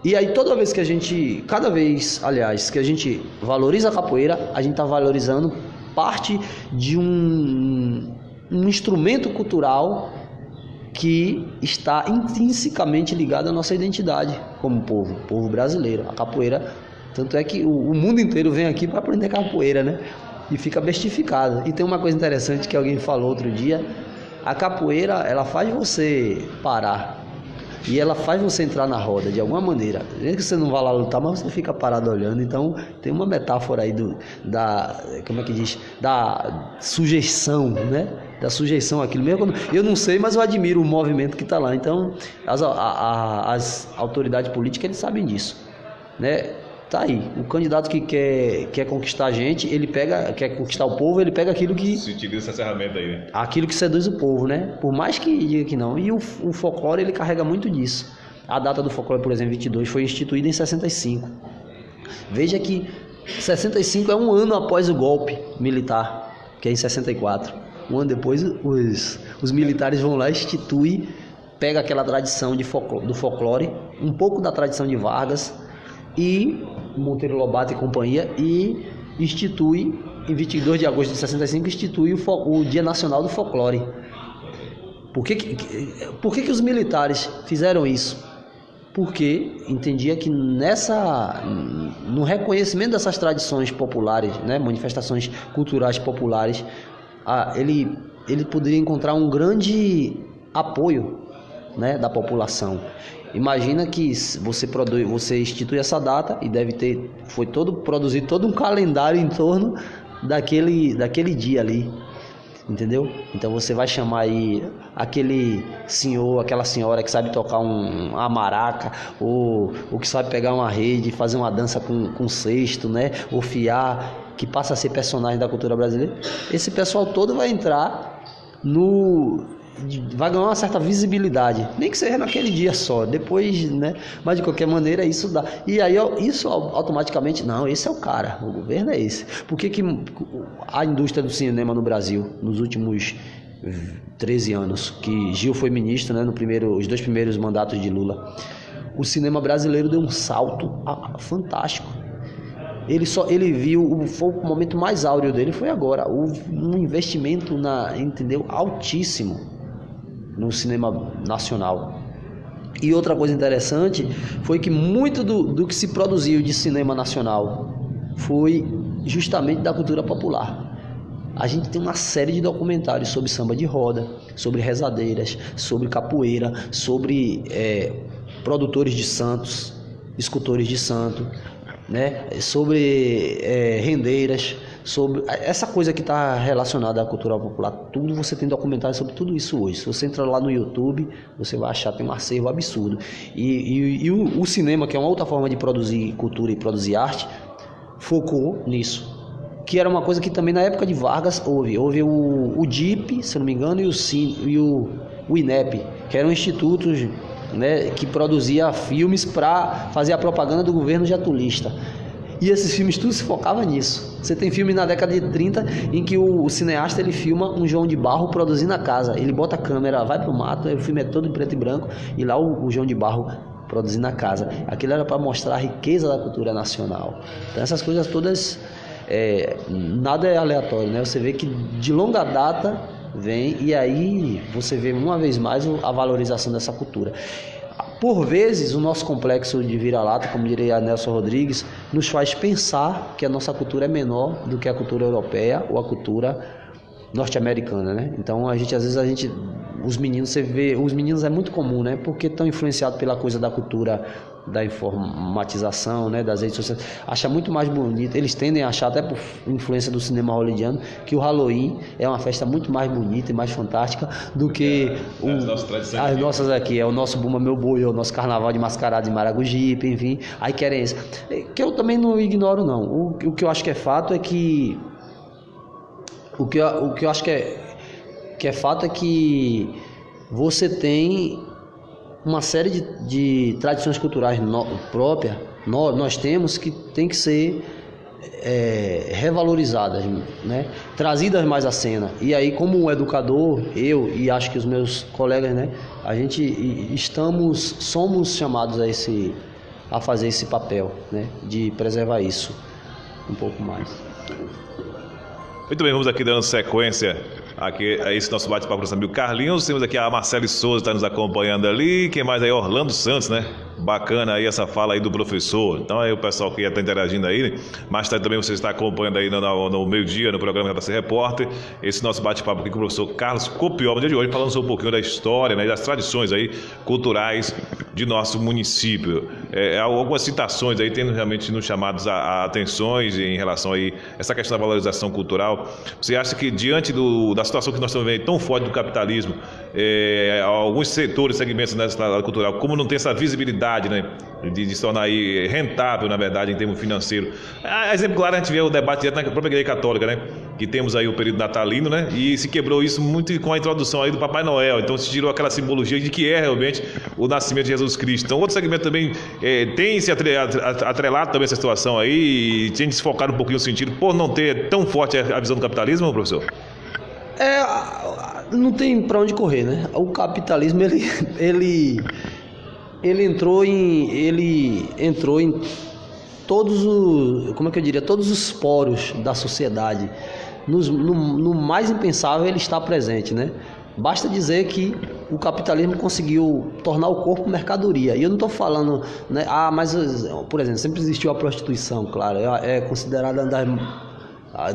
E aí cada vez que a gente valoriza a capoeira, a gente está valorizando parte de um um instrumento cultural que está intrinsecamente ligado à nossa identidade como povo brasileiro. A capoeira, tanto é que o mundo inteiro vem aqui para aprender capoeira, né? E fica bestificado. E tem uma coisa interessante que alguém falou outro dia: a capoeira, ela faz você parar e ela faz você entrar na roda de alguma maneira. Mesmo que você não vá lá lutar, mas você fica parado olhando. Então tem uma metáfora aí como é que diz? Da sujeição, né? Da sujeição àquilo mesmo. Eu não sei, mas eu admiro o movimento que está lá. Então as autoridades políticas, eles sabem disso, né? Tá aí, o candidato que quer conquistar a gente, quer conquistar o povo, ele pega aquilo que... Se utiliza essa ferramenta aí, né? Aquilo que seduz o povo, né? Por mais que diga que não. E o folclore, ele carrega muito disso. A data do folclore, por exemplo, 22, foi instituída em 65. Veja que 65 é um ano após o golpe militar, que é em 64. Um ano depois, os militares vão lá e instituem, pega aquela tradição do folclore, um pouco da tradição de Vargas e Monteiro Lobato e companhia, e institui, em 22 de agosto de 65, institui o Dia Nacional do Folclore. Por que os militares fizeram isso? Porque entendia que no reconhecimento dessas tradições populares, né, manifestações culturais populares, ele poderia encontrar um grande apoio, né, da população. Imagina que você institui essa data e foi produzido todo um calendário em torno daquele dia ali, entendeu? Então você vai chamar aí aquele senhor, aquela senhora que sabe tocar uma maraca, ou que sabe pegar uma rede e fazer uma dança com cesto, né? Ou fiar, que passa a ser personagem da cultura brasileira. Esse pessoal todo vai entrar vai ganhar uma certa visibilidade, nem que seja naquele dia só, depois, né? Mas de qualquer maneira isso dá. E aí isso automaticamente, não, esse é o cara, o governo é esse. Por que a indústria do cinema no Brasil, nos últimos 13 anos, que Gil foi ministro, né, os 2 primeiros mandatos de Lula, o cinema brasileiro deu um salto fantástico. Ele viu, o momento mais áureo dele foi agora, um investimento entendeu, altíssimo no cinema nacional. E outra coisa interessante foi que muito do que se produziu de cinema nacional foi justamente da cultura popular. A gente tem uma série de documentários sobre samba de roda, sobre rezadeiras, sobre capoeira, sobre produtores de santos, escultores de santo, né? Sobre rendeiras, sobre essa coisa que está relacionada à cultura popular. Tudo, você tem documentário sobre tudo isso hoje. Se você entrar lá no YouTube, você vai achar, tem um acervo absurdo. E o cinema, que é uma outra forma de produzir cultura e produzir arte, focou nisso, que era uma coisa que também na época de Vargas houve o DIP, se não me engano, e o INEP, que eram institutos, né, que produzia filmes para fazer a propaganda do governo getulista. E esses filmes tudo se focava nisso. Você tem filme na década de 30 em que o cineasta ele filma um João de Barro produzindo a casa. Ele bota a câmera, vai pro mato, o filme é todo em preto e branco, e lá o João de Barro produzindo a casa. Aquilo era para mostrar a riqueza da cultura nacional. Então essas coisas todas, nada é aleatório, né? Você vê que de longa data vem, e aí você vê uma vez mais a valorização dessa cultura. Por vezes, o nosso complexo de vira-lata, como diria Nelson Rodrigues, nos faz pensar que a nossa cultura é menor do que a cultura europeia ou a cultura norte-americana, né? Então, às vezes os meninos, você vê, os meninos é muito comum, né? Porque estão influenciados pela coisa da cultura da informatização, né, das redes sociais, acha muito mais bonito, eles tendem a achar, até por influência do cinema hollywoodiano, que o Halloween é uma festa muito mais bonita e mais fantástica do que as nossas aqui, é o nosso Bumba Meu Boi, é o nosso carnaval de mascarada de Maragogipe, enfim, aí querem isso, que eu também não ignoro não, o que eu acho que é fato é que o que eu acho que é fato é que você tem uma série de tradições culturais próprias, nós temos, que tem que ser revalorizadas, né? Trazidas mais à cena. E aí, como um educador, eu e acho que os meus colegas, né, a gente somos chamados a fazer esse papel, né, de preservar isso um pouco mais. Muito bem, vamos aqui dando sequência aqui esse nosso bate-papo com o nosso amigo Carlinhos. Temos aqui a Marcele Souza, está nos acompanhando ali. Quem mais aí? Orlando Santos, né? Bacana aí essa fala aí do professor. Então aí o pessoal que está interagindo aí, né? Mais tarde também você está acompanhando aí no meio-dia, no programa JC Repórter, esse nosso bate-papo aqui com o professor Carlos Copiola, no dia de hoje, falando sobre um pouquinho da história, né, das tradições aí culturais de nosso município. Algumas citações aí tendo realmente nos chamados a atenções em relação aí a essa questão da valorização cultural. Você acha que diante da situação que nós estamos vendo tão forte do capitalismo, alguns setores, segmentos nessa área cultural, como não tem essa visibilidade, né, de se tornar aí rentável, na verdade, em termos financeiros. Exemplo claro, a gente vê o debate na própria Igreja Católica, né, que temos aí o período natalino, né, e se quebrou isso muito com a introdução aí do Papai Noel. Então se tirou aquela simbologia de que é realmente o nascimento de Jesus Cristo. Então outro segmento também tem se atrelado também essa situação aí, e tem desfocado um pouquinho o sentido por não ter tão forte a visão do capitalismo, professor? Não tem para onde correr, né? O capitalismo ele entrou em todos os, como é que eu diria, todos os poros da sociedade. No mais impensável ele está presente, né? Basta dizer que o capitalismo conseguiu tornar o corpo mercadoria. E eu não estou falando, né? Mas, por exemplo, sempre existiu a prostituição, claro, é considerada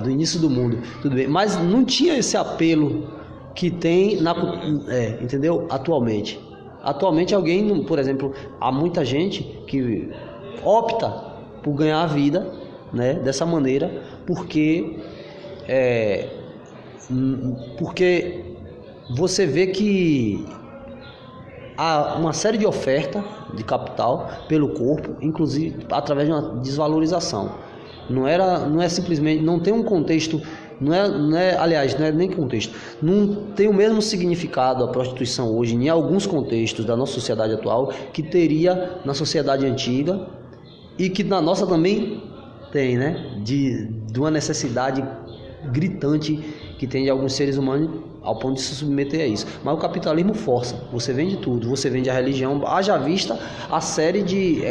do início do mundo, tudo bem. Mas não tinha esse apelo que tem entendeu? Atualmente. Atualmente alguém, por exemplo, há muita gente que opta por ganhar a vida, né, dessa maneira, porque você vê que há uma série de oferta de capital pelo corpo, inclusive através de uma desvalorização. Não é simplesmente, não tem um contexto. Aliás, não é nem contexto. Não tem o mesmo significado a prostituição hoje em alguns contextos da nossa sociedade atual que teria na sociedade antiga e que na nossa também tem, né? De uma necessidade gritante que tem de alguns seres humanos ao ponto de se submeter a isso. Mas o capitalismo força. Você vende tudo. Você vende a religião. Haja vista a série de...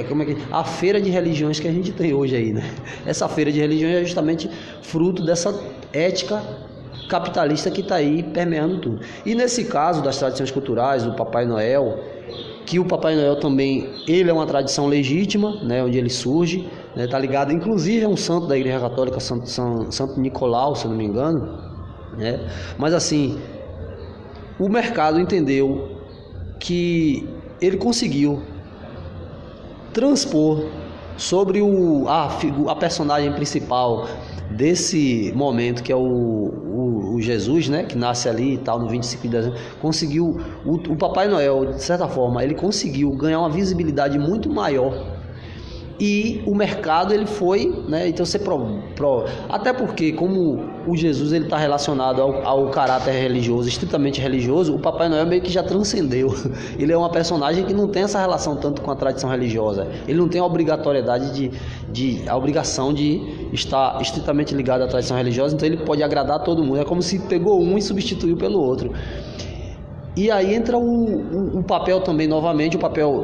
a feira de religiões que a gente tem hoje aí, né? Essa feira de religiões é justamente fruto dessa ética capitalista que está aí permeando tudo. E nesse caso das tradições culturais, do Papai Noel, que o Papai Noel também, ele é uma tradição legítima, né, onde ele surge, né, tá ligado, inclusive é um santo da Igreja Católica, Santo Nicolau, se eu não me engano, né? Mas assim, o mercado entendeu que ele conseguiu transpor sobre a personagem principal desse momento, que é o Jesus, né, que nasce ali e tal, no 25 de dezembro, conseguiu, o Papai Noel, de certa forma, ele conseguiu ganhar uma visibilidade muito maior. E o mercado, ele foi, né, então você até porque como o Jesus ele está relacionado ao caráter religioso, estritamente religioso, o Papai Noel meio que já transcendeu. Ele é uma personagem que não tem essa relação tanto com a tradição religiosa. Ele não tem a obrigatoriedade a obrigação de estar estritamente ligado à tradição religiosa, então ele pode agradar todo mundo. É como se pegou um e substituiu pelo outro. E aí entra o papel também, novamente, o papel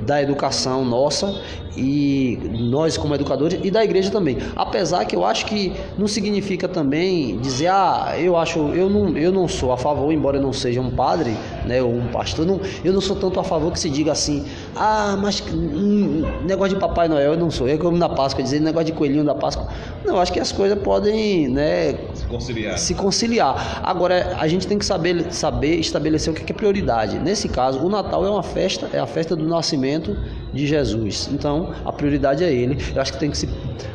da educação nossa e nós como educadores e da igreja também. Apesar que eu acho que não significa também dizer, eu não sou a favor, embora eu não seja um padre, né, ou um pastor, eu não sou tanto a favor que se diga assim, mas negócio de Papai Noel eu não sou. Eu como na Páscoa, dizer negócio de coelhinho da Páscoa. Não, acho que as coisas podem, né, se conciliar. Agora, a gente tem que saber estabelecer o que é prioridade. Nesse caso, o Natal é a festa do nascimento de Jesus. Então, a prioridade é ele. Eu acho que tem que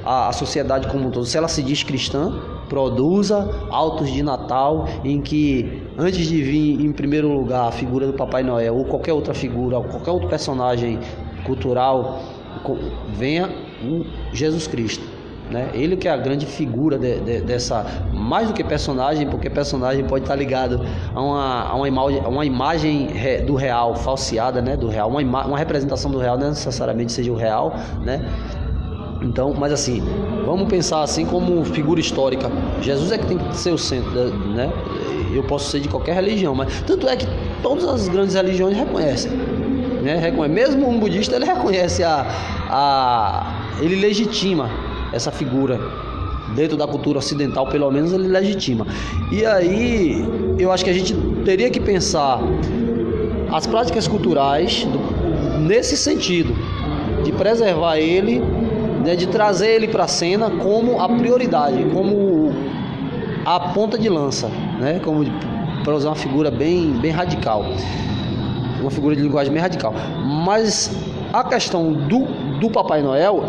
a sociedade como um todo, se ela se diz cristã, produza autos de Natal em que, antes de vir em primeiro lugar a figura do Papai Noel ou qualquer outra figura, ou qualquer outro personagem cultural, venha o Jesus Cristo. Né? Ele que é a grande figura dessa, mais do que personagem, porque personagem pode estar ligado a uma imagem do real falseada, né? Do real, uma representação do real, não necessariamente seja o real, né? Então, mas assim, vamos pensar assim como figura histórica. Jesus é que tem que ser o centro, né? Eu posso ser de qualquer religião, mas tanto é que todas as grandes religiões reconhecem, né? Mesmo um budista, ele reconhece ele legitima essa figura dentro da cultura ocidental, pelo menos, ele legitima. E aí, eu acho que a gente teria que pensar as práticas culturais nesse sentido, de preservar ele, né, de trazer ele para a cena como a prioridade, como a ponta de lança, né, como para usar uma figura bem radical, uma figura de linguagem bem radical. Mas a questão do Papai Noel,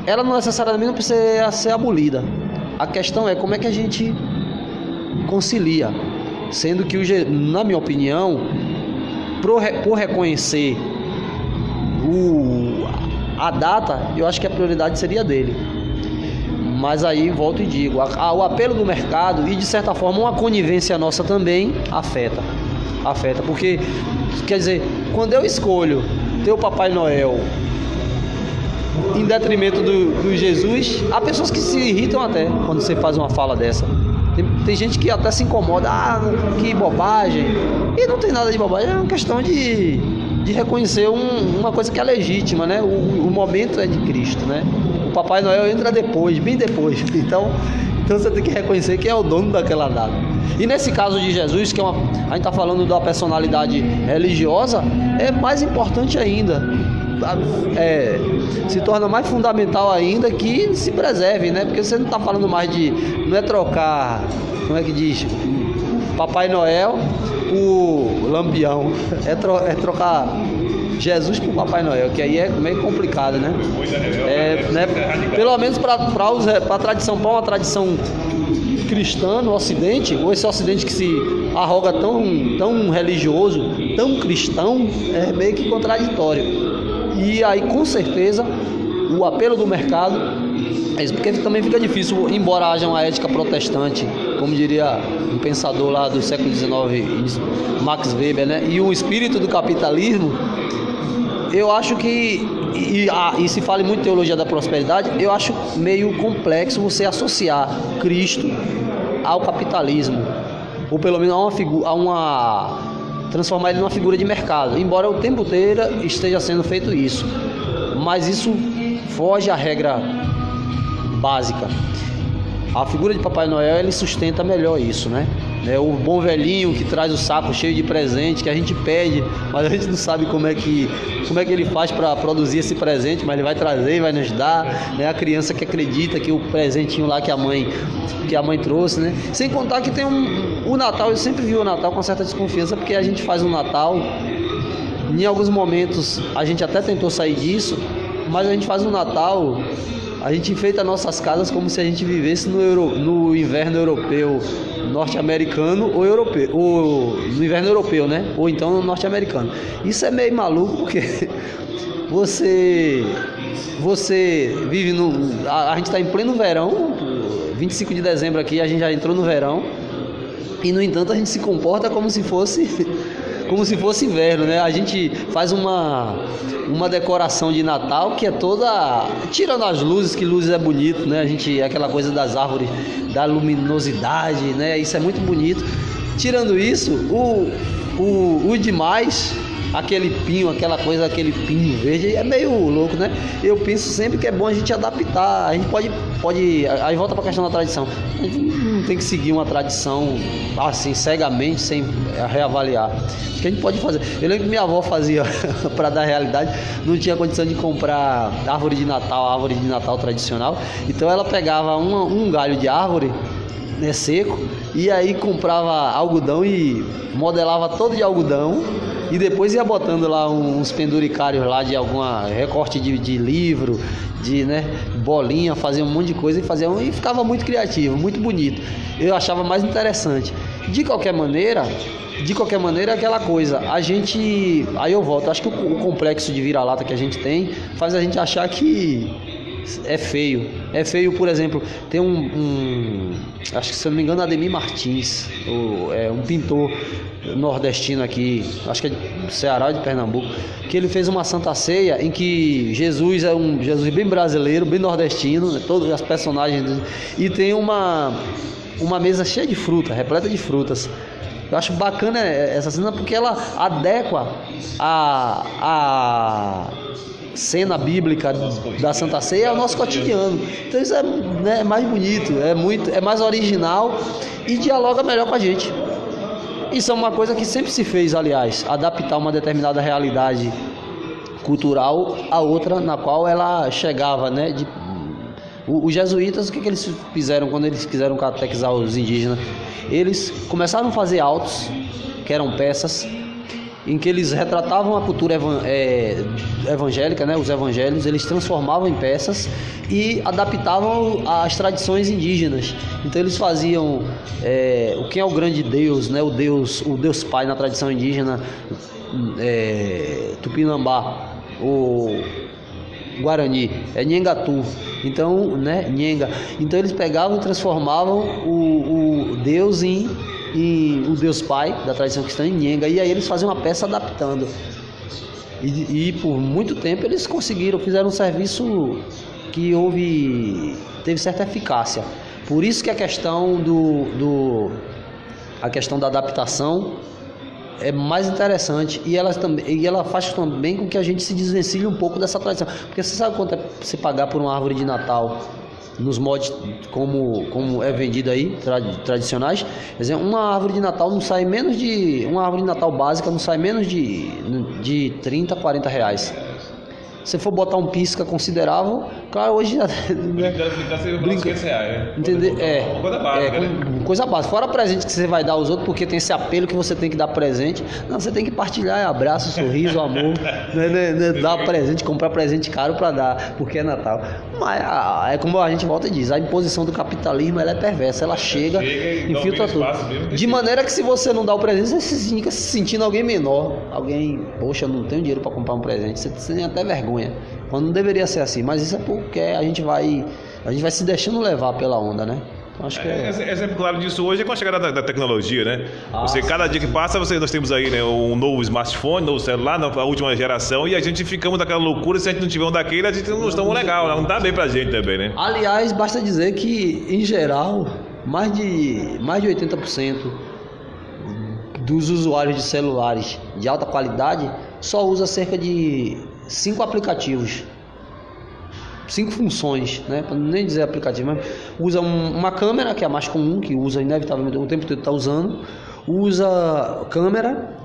ela não necessariamente não precisa ser abolida. A questão é como é que a gente concilia, sendo que, na minha opinião, por reconhecer a data, eu acho que a prioridade seria dele. Mas aí volto e digo, o apelo do mercado e de certa forma uma conivência nossa também afeta, porque quer dizer, quando eu escolho ter o Papai Noel em detrimento do Jesus, há pessoas que se irritam até quando você faz uma fala dessa. Tem gente que até se incomoda, que bobagem, e não tem nada de bobagem, é uma questão de reconhecer uma coisa que é legítima, né? O momento é de Cristo, né? O Papai Noel entra depois, bem depois, então você tem que reconhecer que é o dono daquela data. E nesse caso de Jesus, que a gente está falando da personalidade religiosa, é mais importante ainda, se torna mais fundamental ainda que se preserve, né? Porque você não está falando mais não é trocar, como é que diz, Papai Noel por Lampião, é trocar Jesus por Papai Noel, que aí é meio complicado, né? Né? Pelo menos para a tradição, para uma tradição cristã no Ocidente, ou esse Ocidente que se arroga tão religioso, tão cristão, é meio que contraditório. E aí, com certeza, o apelo do mercado é isso, porque também fica difícil, embora haja uma ética protestante, como diria um pensador lá do século XIX, Max Weber, né? E o espírito do capitalismo, eu acho que, e se fala muito em teologia da prosperidade, eu acho meio complexo você associar Cristo ao capitalismo, ou pelo menos transformar ele numa figura de mercado, embora o tempo inteiro esteja sendo feito isso, mas isso foge à regra básica. A figura de Papai Noel, ele sustenta melhor isso, né? O bom velhinho que traz o saco cheio de presente, que a gente pede, mas a gente não sabe como é que ele faz para produzir esse presente, mas ele vai trazer, vai nos dar, né? A criança que acredita que o presentinho lá que a mãe trouxe, né? Sem contar que tem o Natal, eu sempre vi o Natal com certa desconfiança, porque a gente faz um Natal, em alguns momentos a gente até tentou sair disso, mas a gente faz um Natal, a gente enfeita nossas casas como se a gente vivesse no inverno europeu, norte-americano ou no inverno europeu, né? Ou então no norte-americano. Isso é meio maluco, porque você vive a gente está em pleno verão, 25 de dezembro aqui, a gente já entrou no verão, e no entanto a gente se comporta como se fosse inverno, né? A gente faz uma decoração de Natal que é toda, tirando as luzes, que luzes é bonito, né? Aquela coisa das árvores, da luminosidade, né? Isso é muito bonito. Tirando isso, o demais, aquele pinho verde, é meio louco, né? Eu penso sempre que é bom a gente adaptar. A gente pode aí volta para a questão da tradição. A gente não tem que seguir uma tradição assim cegamente, sem reavaliar. Acho que a gente pode fazer. Eu lembro que minha avó fazia para dar realidade, não tinha condição de comprar árvore de Natal tradicional, então ela pegava um galho de árvore, né, seco, e aí comprava algodão e modelava todo de algodão, e depois ia botando lá uns penduricários lá de alguma recorte de livro, né, bolinha, fazia um monte de coisa e ficava muito criativo, muito bonito. Eu achava mais interessante. De qualquer maneira é aquela coisa, aí eu volto, acho que o complexo de vira-lata que a gente tem faz a gente achar que é feio, por exemplo, tem acho que, se eu não me engano, Ademir Martins, um pintor nordestino aqui, acho que é do Ceará, de Pernambuco, que ele fez uma Santa Ceia em que Jesus é um Jesus bem brasileiro, bem nordestino, né, todas as personagens, e tem uma mesa cheia de fruta, repleta de frutas. Eu acho bacana essa cena porque ela adequa cena bíblica da Santa Ceia é o nosso cotidiano. Então isso é, né, mais bonito, é mais original e dialoga melhor com a gente. Isso é uma coisa que sempre se fez, aliás, adaptar uma determinada realidade cultural a outra na qual ela chegava, né? Os jesuítas, o que eles fizeram quando eles quiseram catequizar os indígenas? Eles começaram a fazer autos, que eram peças, em que eles retratavam a cultura evangélica, né? Os evangelhos, eles transformavam em peças e adaptavam às tradições indígenas. Então eles faziam quem é o grande Deus, né? O Deus Pai na tradição indígena, Tupinambá, o Guarani, é Nhengatu. Então, né, Nhenga. Então eles pegavam e transformavam o Deus em o Deus Pai da tradição cristã em Nhenga, e aí eles faziam uma peça adaptando. E por muito tempo eles fizeram um serviço que teve certa eficácia. Por isso que a questão a questão da adaptação é mais interessante e ela faz também com que a gente se desvencilhe um pouco dessa tradição. Porque você sabe quanto é você pagar por uma árvore de Natal nos mods como é vendido aí, tradicionais? Quer dizer, uma árvore de Natal uma árvore de Natal básica não sai menos de 30, 40 reais. Se for botar um pisca considerável, claro, hoje já... Entender? Coisa básica, né? Coisa básica. Fora presente que você vai dar aos outros, porque tem esse apelo que você tem que dar presente. Não, você tem que partilhar, abraço, sorriso, amor. Dar presente, comprar presente caro para dar, porque é Natal. Mas é como a gente volta e diz, a imposição do capitalismo ela é perversa, ela chega infiltra tudo. De maneira que se você não dá o presente, você fica se sentindo alguém menor. Poxa, eu não tenho dinheiro para comprar um presente. Você tem até vergonha. Quando não deveria ser assim, mas isso é porque a gente vai se deixando levar pela onda, né? Então, acho que exemplo claro disso hoje é com a chegada da tecnologia, né? Cada dia que passa, nós temos aí, né, um novo smartphone, um novo celular, a última geração, e a gente ficamos daquela loucura. Se a gente não tiver um daquele, a gente não está legal, não dá bem pra gente também, né? Aliás, basta dizer que, em geral, mais de 80% dos usuários de celulares de alta qualidade só usa cerca de 5 aplicativos, 5 funções, né? Para nem dizer aplicativo, mas usa uma câmera, que é a mais comum, que usa inevitavelmente o tempo todo está usando, usa câmera,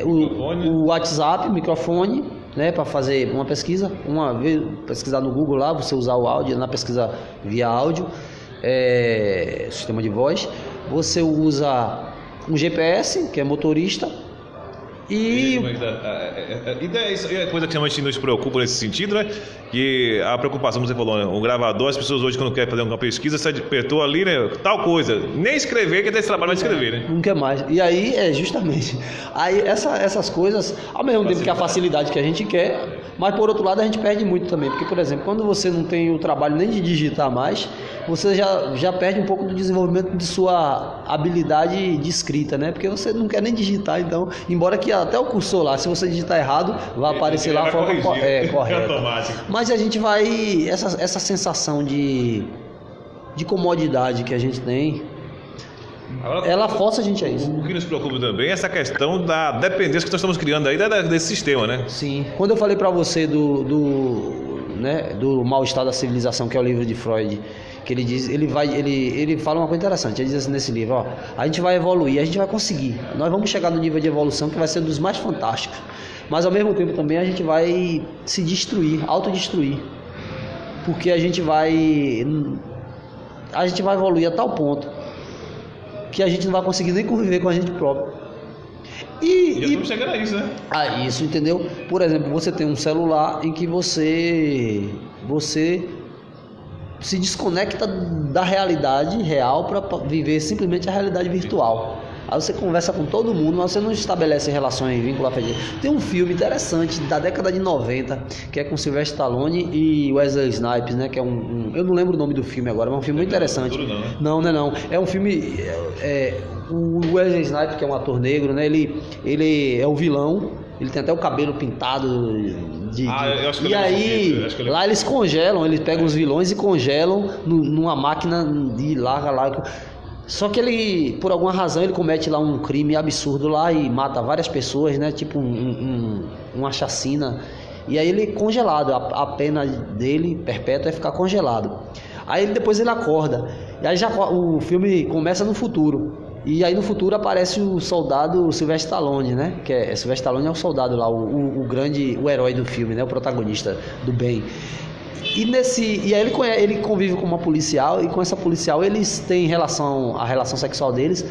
o WhatsApp, microfone, né? Para fazer uma pesquisa, uma vez pesquisar no Google lá, você usar o áudio, na pesquisa via áudio, sistema de voz, você usa um GPS, que é motorista. Isso é coisa que a gente nos preocupa nesse sentido, né? Que a preocupação, como você falou, né? Um gravador, as pessoas hoje, quando querem fazer uma pesquisa, você apertou ali, né? Tal coisa. Nem escrever, que tem esse trabalho de escrever, né? Não quer mais. E aí, justamente. Aí, essas coisas, ao mesmo tempo que a facilidade que a gente quer, mas por outro lado, a gente perde muito também. Porque, por exemplo, quando você não tem o trabalho nem de digitar mais, você já perde um pouco do desenvolvimento de sua habilidade de escrita, né? Porque você não quer nem digitar, então, embora que até o cursor lá, se você digitar errado, vai aparecer lá a forma correta. Mas a gente vai... Essa sensação de comodidade que a gente tem, ela força a gente a isso. O que nos preocupa também é essa questão da dependência que nós estamos criando aí desse sistema, né? Sim. Quando eu falei para você do Mal-Estar da Civilização, que é o livro de Freud, que ele diz, ele fala uma coisa interessante. Ele diz assim nesse livro, ó, a gente vai evoluir, a gente vai conseguir, nós vamos chegar no nível de evolução que vai ser dos mais fantásticos, mas ao mesmo tempo também a gente vai se destruir, autodestruir, porque a gente vai evoluir a tal ponto que a gente não vai conseguir nem conviver com a gente próprio. E estamos chegando a isso, né? Isso, entendeu? Por exemplo, você tem um celular em que você se desconecta da realidade real para viver simplesmente a realidade virtual. Aí você conversa com todo mundo, mas você não estabelece relações, vínculo afetivo. Tem um filme interessante da década de 90, que é com Sylvester Stallone e Wesley Snipes, né? Que é eu não lembro o nome do filme agora, mas é um filme muito interessante. Não. É um filme... o Wesley Snipes, que é um ator negro, né? Ele é o vilão. Ele tem até o cabelo pintado eu acho que e aí lá eles congelam, eles pegam os vilões e congelam numa máquina de larga. Só que ele, por alguma razão, ele comete lá um crime absurdo lá e mata várias pessoas, né? Tipo uma chacina. E aí ele congelado, a pena dele perpétua é ficar congelado. Aí depois ele acorda. E aí o filme começa no futuro. E aí no futuro aparece o soldado Sylvester Stallone, né? Sylvester Stallone é o soldado lá, o herói do filme, né? O protagonista do bem. E aí ele convive com uma policial, e com essa policial eles têm a relação sexual deles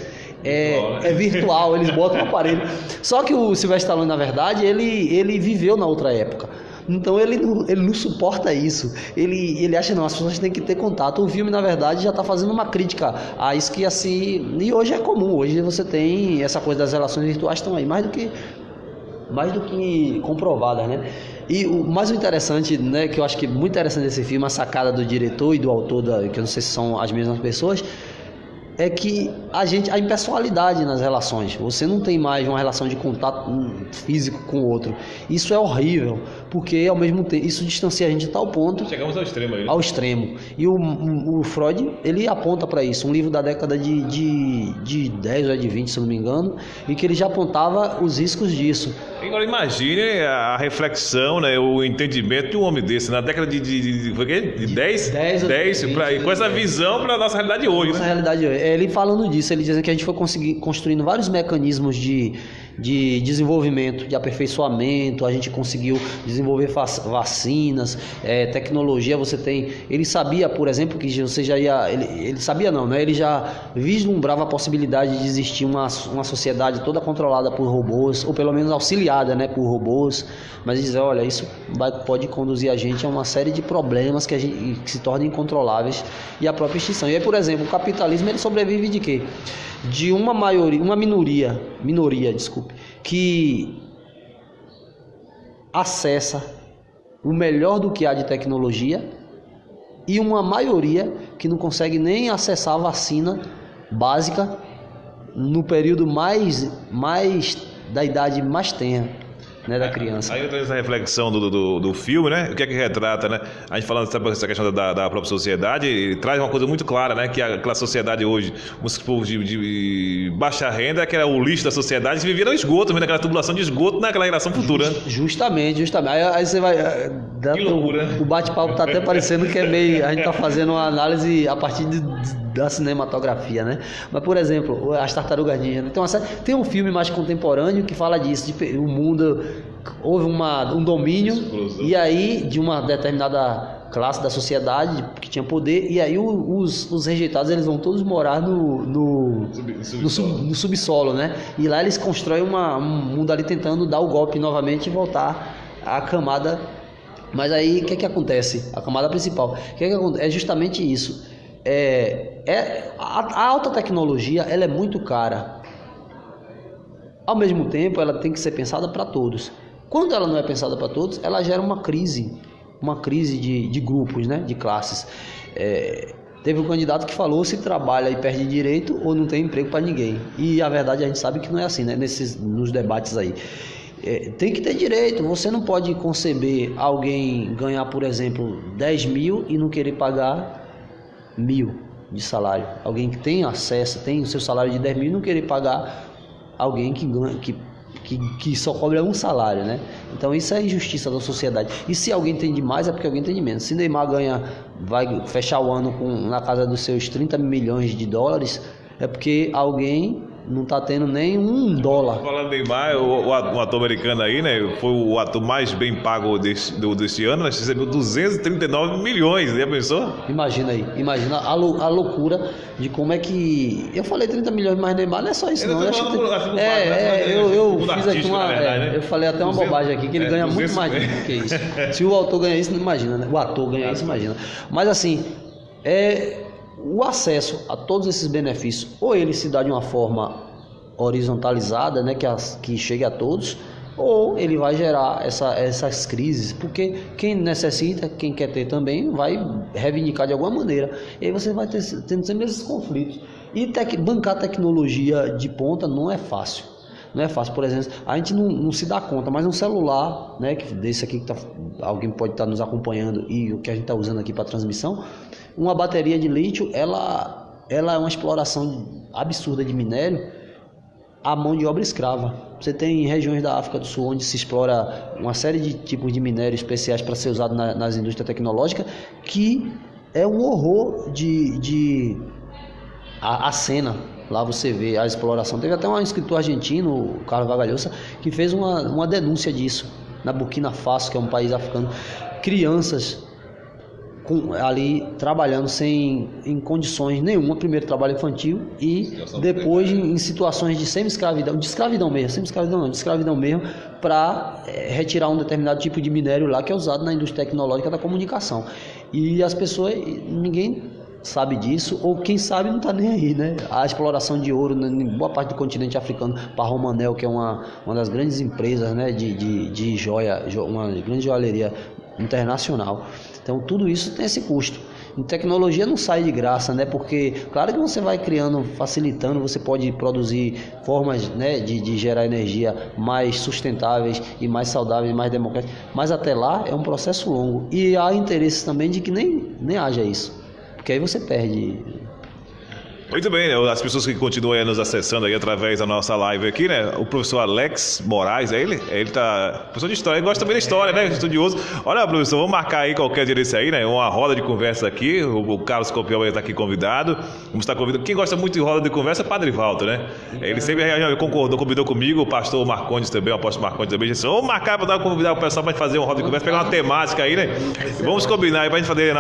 é virtual, eles botam no aparelho. Só que o Sylvester Stallone, na verdade, ele viveu na outra época. Então ele não suporta isso. Ele acha, não, as pessoas têm que ter contato. O filme, na verdade, já está fazendo uma crítica a isso que assim. E hoje é comum. Hoje você tem essa coisa das relações virtuais, estão aí mais do que comprovadas, né? E o mais interessante, né, que eu acho que é muito interessante desse filme, a sacada do diretor e do autor, que eu não sei se são as mesmas pessoas, é que a impessoalidade nas relações. Você não tem mais uma relação de contato físico com o outro. Isso é horrível, porque ao mesmo tempo isso distancia a gente a tal ponto. Chegamos ao extremo aí. Ao extremo. E o Freud, ele aponta para isso. Um livro da década de 10 ou de 20, se eu não me engano, em que ele já apontava os riscos disso. Agora imagine a reflexão, né, o entendimento de um homem desse na década de 10 com essa visão para a nossa realidade hoje. Nossa realidade hoje. Ele falando disso, ele dizendo que a gente foi construindo vários mecanismos de desenvolvimento, de aperfeiçoamento. A gente conseguiu desenvolver vacinas, tecnologia. Você tem, ele sabia, por exemplo, que você já ia, ele sabia não, né? Ele já vislumbrava a possibilidade de existir uma sociedade toda controlada por robôs, ou pelo menos auxiliada, né, por robôs. Mas ele diz, olha, isso pode conduzir a gente a uma série de problemas que se tornam incontroláveis, e a própria extinção. E aí, por exemplo, o capitalismo, ele sobrevive de quê? De uma minoria, que acessa o melhor do que há de tecnologia, e uma maioria que não consegue nem acessar a vacina básica no período mais da idade mais tenra, né, da criança. Aí eu tenho essa reflexão do filme, né? O que é que retrata, né? A gente falando sobre essa questão da própria sociedade, ele traz uma coisa muito clara, né? Que aquela sociedade hoje, os povos de baixa renda, que era o lixo da sociedade, que vivia no esgoto, naquela tubulação de esgoto, naquela geração futura. Justamente. Aí você vai... Que loucura, né? O bate-papo tá até parecendo que é meio... A gente tá fazendo uma análise a partir da cinematografia, né? Mas, por exemplo, as Tartarugas Ninja. Tem um filme mais contemporâneo que fala disso, o mundo... Houve um domínio, e aí de uma determinada classe da sociedade que tinha poder, e aí os rejeitados, eles vão todos morar no subsolo, né? E lá eles constroem um mundo ali tentando dar o golpe novamente e voltar à camada. Mas aí o que acontece? A camada principal, o que acontece? É justamente isso. A alta tecnologia, ela é muito cara. Ao mesmo tempo, ela tem que ser pensada para todos. Quando ela não é pensada para todos, ela gera uma crise de grupos, né? De classes. Teve um candidato que falou: se trabalha e perde direito, ou não tem emprego para ninguém. E a verdade a gente sabe que não é assim, né? Nos debates aí. Tem que ter direito. Você não pode conceber alguém ganhar, por exemplo, 10 mil e não querer pagar 1.000 de salário. Alguém que tem acesso, tem o seu salário de 10 mil e não querer pagar alguém que ganha, que só cobra um salário, né? Então isso é injustiça da sociedade. E se alguém tem de mais, é porque alguém tem de menos. Se Neymar vai fechar o ano na casa dos seus 30 milhões de dólares, é porque alguém não está tendo nem $1. Falando em Neymar, o ator americano aí, né? Foi o ator mais bem pago desse ano, mas recebeu 239 milhões, já pensou? Imagina a loucura de como é que... Eu falei 30 milhões, mas Neymar não é só isso, não. Eu fiz aqui eu falei até uma bobagem aqui, que ele ganha muito mais do que isso. Se o autor ganha isso, não imagina, né? O ator ganha isso, imagina. Mas assim, o acesso a todos esses benefícios, ou ele se dá de uma forma horizontalizada, né, que chegue a todos, ou ele vai gerar essas crises, porque quem necessita, quem quer ter também, vai reivindicar de alguma maneira. E aí você vai tendo sempre esses conflitos. E bancar tecnologia de ponta não é fácil. Não é fácil. Por exemplo, a gente não se dá conta, mas um celular, né, desse aqui que alguém pode estar nos acompanhando, e o que a gente está usando aqui para transmissão, uma bateria de lítio, ela é uma exploração absurda de minério, a mão de obra escrava. Você tem regiões da África do Sul onde se explora uma série de tipos de minérios especiais para ser usado nas indústrias tecnológicas, que é um horror a cena. Lá você vê a exploração. Teve até um escritor argentino, o Carlos Vargalhosa, que fez uma denúncia disso. Na Burkina Faso, que é um país africano, crianças ali trabalhando em condições nenhuma, primeiro trabalho infantil e depois em situações de semi-escravidão, de escravidão mesmo, semi-escravidão não, de escravidão mesmo, para retirar um determinado tipo de minério lá que é usado na indústria tecnológica da comunicação. E as pessoas, ninguém sabe disso, ou quem sabe não está nem aí, né? A exploração de ouro em boa parte do continente africano, para Romanel, que é uma das grandes empresas, né, de joia, uma grande joalheria internacional. Então tudo isso tem esse custo. Em tecnologia não sai de graça, né? Porque claro que você vai criando, facilitando, você pode produzir formas, né, de gerar energia mais sustentáveis e mais saudáveis, mais democráticas, mas até lá é um processo longo e há interesses também de que nem haja isso, porque aí você perde. Muito bem, né? As pessoas que continuam aí nos acessando aí através da nossa live aqui, né? O professor Alex Moraes, é ele? Ele tá... professor de história, ele gosta também da história, né? Estudioso. Olha, professor, vamos marcar aí qualquer dia desse aí, né? Uma roda de conversa aqui. O Carlos Copião vai estar aqui convidado. Vamos estar convidando. Quem gosta muito de roda de conversa é Padre Walter, né? Ele sempre concordou, convidou comigo, o pastor Marcondes também, o apóstolo Marcondes também. Disse, vamos marcar para convidar o pessoal para fazer uma roda de conversa, pegar uma temática aí, né? E vamos combinar aí para a gente fazer,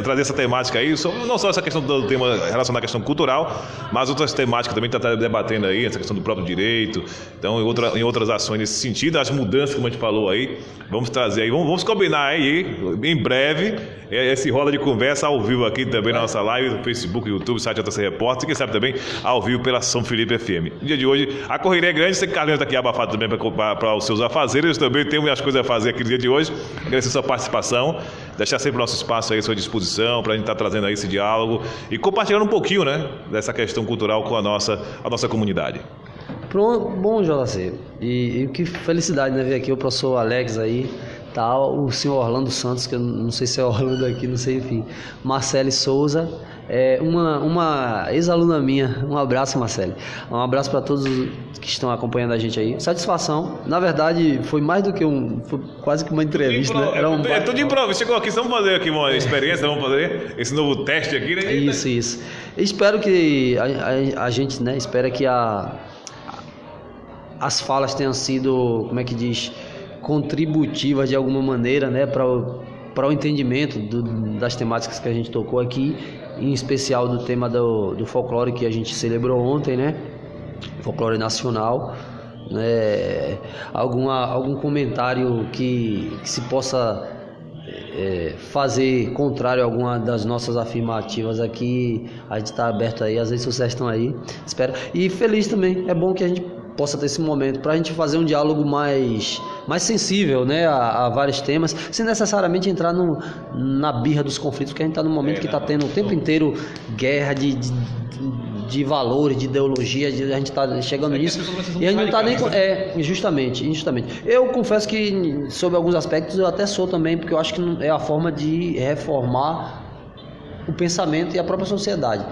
trazer essa temática aí. Não só essa questão do tema relacionado à questão cultural, mas outras temáticas também está debatendo aí, essa questão do próprio direito, então em outras ações nesse sentido, as mudanças como a gente falou aí, vamos trazer aí, vamos combinar aí, em breve, esse roda de conversa ao vivo aqui também na nossa live, no Facebook, YouTube, site JC Repórter, e quem sabe também ao vivo pela São Felipe FM. No dia de hoje, a correria é grande, sei que Carlinhos está aqui abafado também para os seus afazeres, também tem umas coisas a fazer aqui no dia de hoje, agradecer a sua participação, deixar sempre o nosso espaço aí à sua disposição, para a gente estar trazendo aí esse diálogo e compartilhando um pouquinho, né, dessa questão cultural com a nossa comunidade. Bom, JC, e que felicidade, né, ver aqui o professor Alex aí, tal, o senhor Orlando Santos, que eu não sei se é Orlando aqui, não sei, enfim, Marcele Souza, uma ex-aluna minha, um abraço, Marcele, um abraço para todos que estão acompanhando a gente aí, satisfação, na verdade foi mais do que foi quase que uma entrevista, né? É tudo de prova, chegou aqui, vamos fazer aqui uma experiência, vamos fazer esse novo teste aqui, né? Isso, espero que a gente, né, espera que as falas tenham sido, como é que diz, contributivas de alguma maneira, né, para o entendimento das temáticas que a gente tocou aqui, em especial do tema do folclore que a gente celebrou ontem, né, folclore nacional, né, algum comentário que se possa fazer contrário a alguma das nossas afirmativas aqui, a gente está aberto aí, as redes sociais estão aí, espero, e feliz também, é bom que a gente possa ter esse momento para a gente fazer um diálogo mais sensível, né, a vários temas, sem necessariamente entrar na birra dos conflitos, porque a gente está num momento que está tendo o tempo inteiro guerra de valores, de ideologia, a gente está chegando nisso e a gente não está nem... Justamente. Eu confesso que sobre alguns aspectos eu até sou também, porque eu acho que é a forma de reformar o pensamento e a própria sociedade.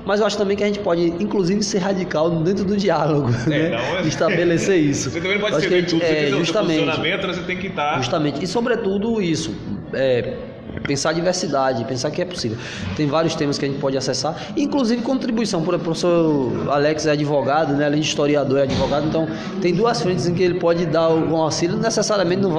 Mas eu acho também que a gente pode, inclusive, ser radical dentro do diálogo, né? Estabelecer isso. Você também não pode ser tudo, justamente, funcionamento, você tem que estar... Justamente, e sobretudo isso, pensar a diversidade, pensar que é possível. Tem vários temas que a gente pode acessar, inclusive contribuição. Por exemplo, o professor Alex é advogado, né? Além de historiador, é advogado, então tem duas frentes em que ele pode dar um auxílio, necessariamente não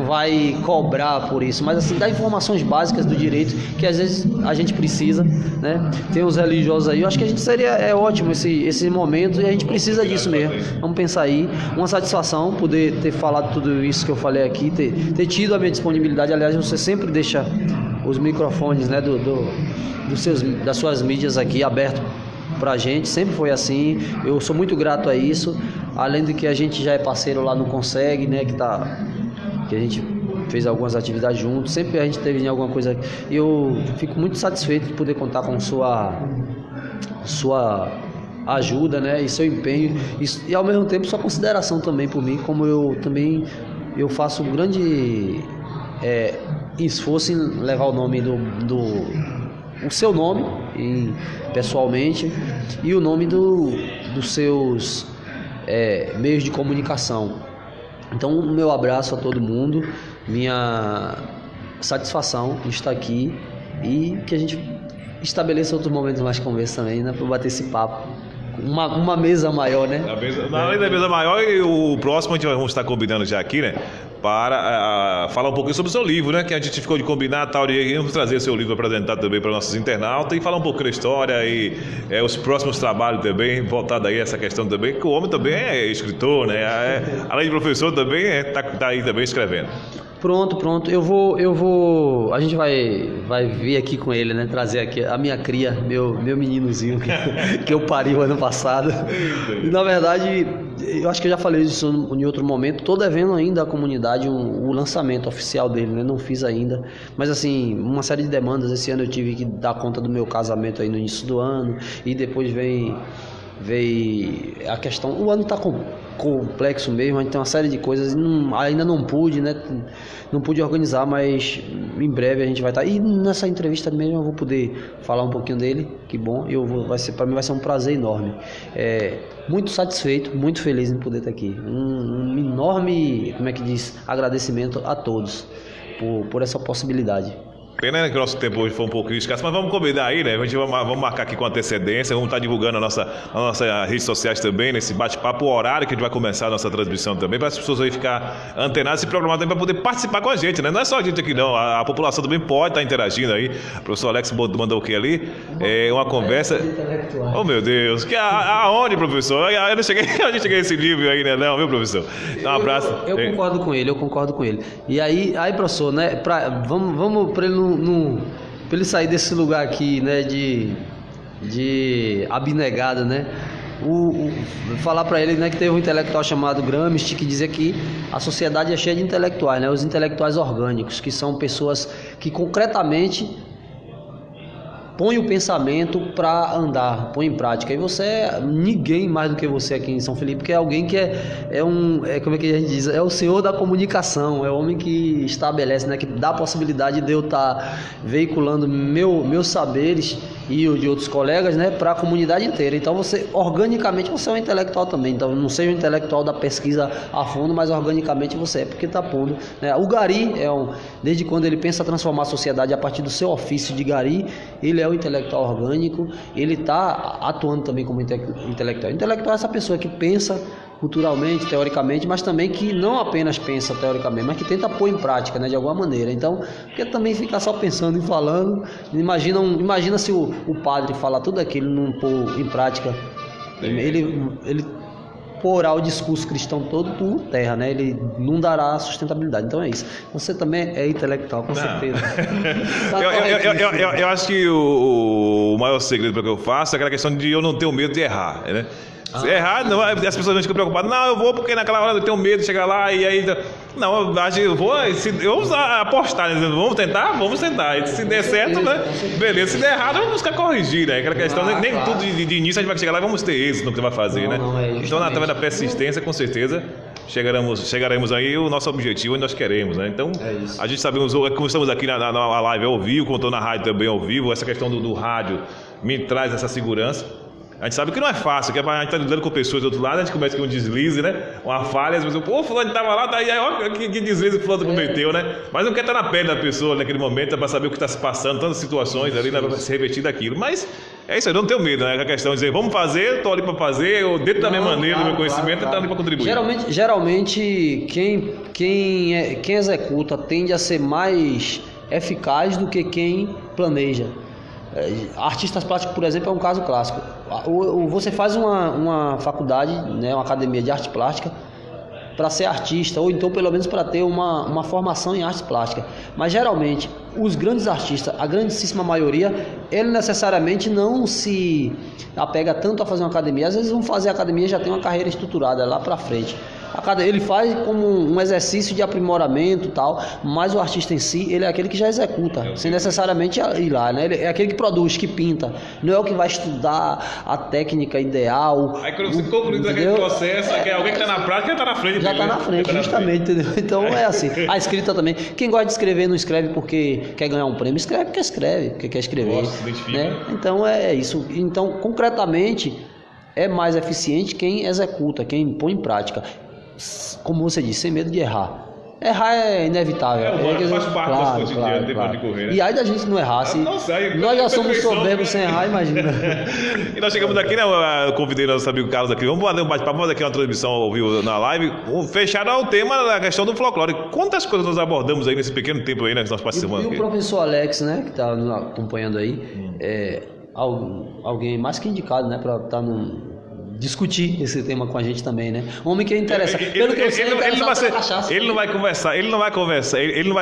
vai cobrar por isso, mas assim, dar informações básicas do direito que às vezes a gente precisa, né? Tem os religiosos aí, eu acho que a gente seria ótimo esse momento e a gente precisa disso mesmo. Vamos pensar aí, uma satisfação poder ter falado tudo isso que eu falei aqui, ter tido a minha disponibilidade. Aliás, você sempre deixa os microfones, né, das suas mídias aqui abertos pra gente, sempre foi assim, eu sou muito grato a isso, além de que a gente já é parceiro lá no Consegue, né, que a gente fez algumas atividades juntos, sempre a gente teve em alguma coisa, e eu fico muito satisfeito de poder contar com sua ajuda, né, e seu empenho, e ao mesmo tempo sua consideração também por mim, como eu faço um grande esforço em levar o nome o seu nome pessoalmente e o nome dos seus meios de comunicação. Então, meu abraço a todo mundo, minha satisfação de estar aqui e que a gente estabeleça outros momentos mais de conversa também, né, para bater esse papo. Uma mesa maior, né? Além da mesa maior, e o próximo a gente vamos estar combinando já aqui, né? Para falar um pouquinho sobre o seu livro, né? Que a gente ficou de combinar tal, e vamos trazer seu livro apresentado também para nossos internautas e falar um pouco da história e os próximos trabalhos também, voltado aí a essa questão também, que o homem também é escritor, né? Além de professor também, tá aí também escrevendo. Pronto. Eu vou. A gente vai vir aqui com ele, né? Trazer aqui a minha cria, meu meninozinho que eu pari o ano passado. E, na verdade, eu acho que eu já falei isso em outro momento. Tô devendo ainda à comunidade o lançamento oficial dele, né? Não fiz ainda. Mas, assim, uma série de demandas. Esse ano eu tive que dar conta do meu casamento aí no início do ano. E depois veio a questão. O ano tá complexo mesmo, a gente tem uma série de coisas e ainda não pude, né? Não pude organizar, mas em breve a gente vai estar. E nessa entrevista mesmo eu vou poder falar um pouquinho dele, que bom. Para mim vai ser um prazer enorme. Muito satisfeito, muito feliz em poder estar aqui. Um enorme, agradecimento a todos por essa possibilidade. Pena que o nosso tempo hoje foi um pouquinho escasso, mas vamos combinar aí, né? Vamos marcar aqui com antecedência, vamos estar divulgando nas nossas redes sociais também, nesse bate-papo, o horário que a gente vai começar a nossa transmissão também, para as pessoas aí ficar antenadas e programadas para poder participar com a gente, né? Não é só a gente aqui não, a população também pode estar interagindo aí. O professor Alex mandou o que ali? Uma conversa... Oh, meu Deus! Aonde, professor? Eu não cheguei a esse nível aí, né? Não, viu, professor? Então, um abraço. Eu concordo com ele. E aí professor, né? Vamos para ele pra ele sair desse lugar aqui, né, de abnegado, né, falar para ele, né, que teve um intelectual chamado Gramsci que dizia que a sociedade é cheia de intelectuais, né, os intelectuais orgânicos, que são pessoas que concretamente põe o pensamento para andar, põe em prática. E você é ninguém mais do que você aqui em São Felipe, que é alguém que como é que a gente diz? É o senhor da comunicação, é o homem que estabelece, né, que dá a possibilidade de eu estar veiculando meus saberes e o de outros colegas, né, para a comunidade inteira. Então organicamente você é um intelectual também. Então não seja um intelectual da pesquisa a fundo, mas organicamente você é, porque está pondo, né? O gari desde quando ele pensa transformar a sociedade a partir do seu ofício de gari, ele é o intelectual orgânico, ele está atuando também como intelectual. Intelectual é essa pessoa que pensa culturalmente, teoricamente, mas também que não apenas pensa teoricamente, mas que tenta pôr em prática, né, de alguma maneira. Então, porque também ficar só pensando e falando, imagina se o padre falar tudo aquilo e não pôr em prática, ele porá o discurso cristão todo por terra, né? Ele não dará sustentabilidade. Então é isso. Você também é intelectual, com certeza. Eu acho que o maior segredo para que eu faço é aquela questão de eu não ter o medo de errar, né? Se errar, não, as pessoas não ficam preocupadas. Não, eu vou porque naquela hora eu tenho medo de chegar lá e aí... Não, eu vou apostar, né? Vamos tentar? Vamos tentar. E se der certo, né? Beleza. Se der errado, vamos buscar corrigir, né? Aquela questão, nem claro. Tudo de início a gente vai chegar lá e vamos ter êxito no que vai fazer, né? Então, através da persistência, com certeza, chegaremos aí o nosso objetivo onde nós queremos, né? Então, a gente sabemos, como estamos aqui na live ao vivo, como estou na rádio também ao vivo, essa questão do rádio me traz essa segurança. A gente sabe que não é fácil, que a gente está lidando com pessoas do outro lado, a gente começa com um deslize, né? Uma falha, às vezes, fulano estava lá, daí, ó, que deslize que fulano cometeu, né? Mas não quer estar na pele da pessoa naquele momento, para saber o que está se passando, tantas situações ali, né, para se revertir daquilo. Mas é isso aí, não tenho medo, né? A questão de dizer, vamos fazer, estou ali para fazer, eu dentro da minha maneira, do meu conhecimento, está ali para contribuir. Geralmente quem executa tende a ser mais eficaz do que quem planeja. Artistas plásticos, por exemplo, é um caso clássico. Você faz uma faculdade, né, uma academia de arte plástica para ser artista, ou então pelo menos para ter uma formação em arte plástica. Mas geralmente os grandes artistas, a grandíssima maioria, ele necessariamente não se apega tanto a fazer uma academia. Às vezes vão fazer academia e já tem uma carreira estruturada lá para frente. Ele faz como um exercício de aprimoramento e tal, mas o artista em si, ele é aquele que já executa, sem necessariamente ir lá, né? Ele é aquele que produz, que pinta, não é o que vai estudar a técnica ideal. Aí quando você concluir aquele processo, é alguém que está na prática já está na frente. Já está na frente, justamente, entendeu? Então é assim. A escrita também. Quem gosta de escrever não escreve porque quer ganhar um prêmio, escreve porque quer escrever. Nossa, se identifica. Né? Então é isso. Então, concretamente, é mais eficiente quem executa, quem põe em prática. Como você disse, sem medo de errar. Errar é inevitável. Faz parte das coisas de correr, né? E aí da gente não errar, se nós já somos soberbos sem errar, imagina. E nós chegamos aqui, né? Eu convidei nosso amigo Carlos aqui. Vamos fazer um bate-papo, vamos fazer aqui uma transmissão ao vivo na live. Fechado ao tema da questão do folclore. Quantas coisas nós abordamos aí nesse pequeno tempo aí, né? Que nós participamos aqui. E o professor Alex, né? Que está nos acompanhando aí. Alguém mais que indicado, né? Para estar discutir esse tema com a gente também, né? Homem que é interessante. Pelo que eu sei, ele não vai conversar, ele não vai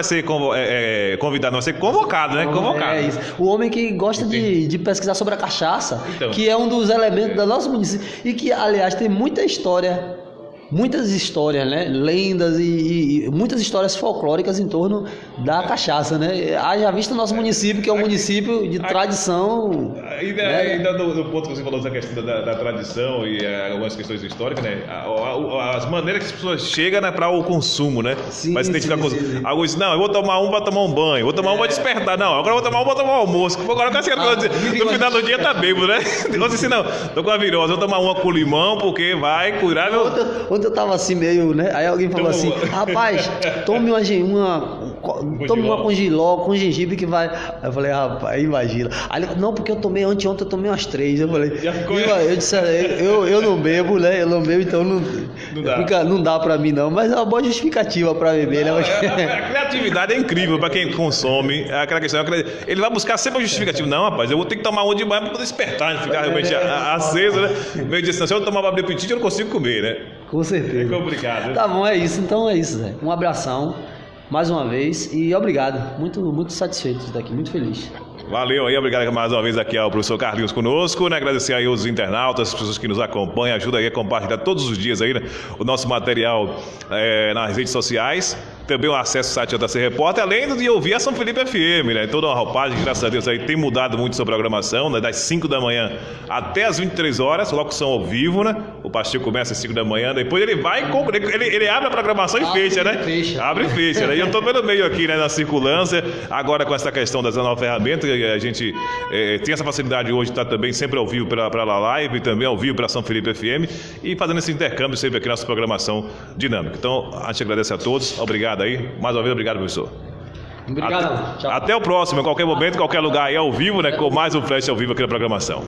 ser convidado, não vai ser convocado, né? Convocado. É isso. O homem que gosta de pesquisar sobre a cachaça, que é um dos elementos da nossa município e que, aliás, tem muitas histórias, né? Lendas e muitas histórias folclóricas em torno da cachaça, né? Haja vista o nosso município, que é um município de tradição. Ainda no ponto que você falou dessa questão da tradição e algumas questões históricas, né? As maneiras que as pessoas chegam, né, para o consumo, né? Mas identificar com alguns dizem, não, eu vou tomar um para tomar um banho, vou tomar um para despertar, não, agora eu vou tomar um para tomar um almoço. Agora no final do dia tá bêbado, né? Outros dizem, não, tô com a virose, vou tomar uma com limão porque vai curar meu. Ontem eu tava assim meio, né? Aí alguém falou assim, rapaz, tome uma com giló, com gengibre que vai. Aí eu falei, rapaz, imagina. Aí ele, não, porque eu tomei ontem eu tomei umas 3. Eu falei, eu disse, eu não bebo, né? Eu não bebo, então não dá pra mim não. Mas é uma boa justificativa pra beber, né? A criatividade é incrível pra quem consome. Aquela questão, ele vai buscar sempre uma justificativa. Não, rapaz, eu vou ter que tomar um demais pra poder despertar, ficar realmente aceso, né? Meio de se eu tomar pra abrir apetite, eu não consigo comer, né? Com certeza. É complicado. Tá bom, é isso. Então é isso, Zé. Um abração mais uma vez e obrigado. Muito, muito satisfeito de estar aqui, muito feliz. Valeu aí, obrigado mais uma vez aqui ao professor Carlinhos conosco, né? Agradecer aí aos internautas, as pessoas que nos acompanham, ajuda aí a compartilhar todos os dias aí, né, o nosso material nas redes sociais. Também o acesso ao site JC Repórter, além de ouvir a São Felipe FM, né? Toda uma roupagem, graças a Deus, aí tem mudado muito sua programação, né? Das 5 da manhã até as 23 horas, locução ao vivo, né? O passeio começa às 5 da manhã, depois ele vai ele abre a programação e fecha, né? Abre e fecha, né? E eu tô pelo meio aqui, né? Na circulância, agora com essa questão das novas ferramentas, a gente tem essa facilidade hoje de estar também sempre ao vivo para a live, também ao vivo para São Felipe FM e fazendo esse intercâmbio sempre aqui na nossa programação dinâmica. Então, a gente agradece a todos, obrigado aí, mais uma vez, obrigado, professor. Obrigado. Até o próximo, em qualquer momento, em qualquer lugar aí ao vivo, né? Com mais um flash ao vivo aqui na programação.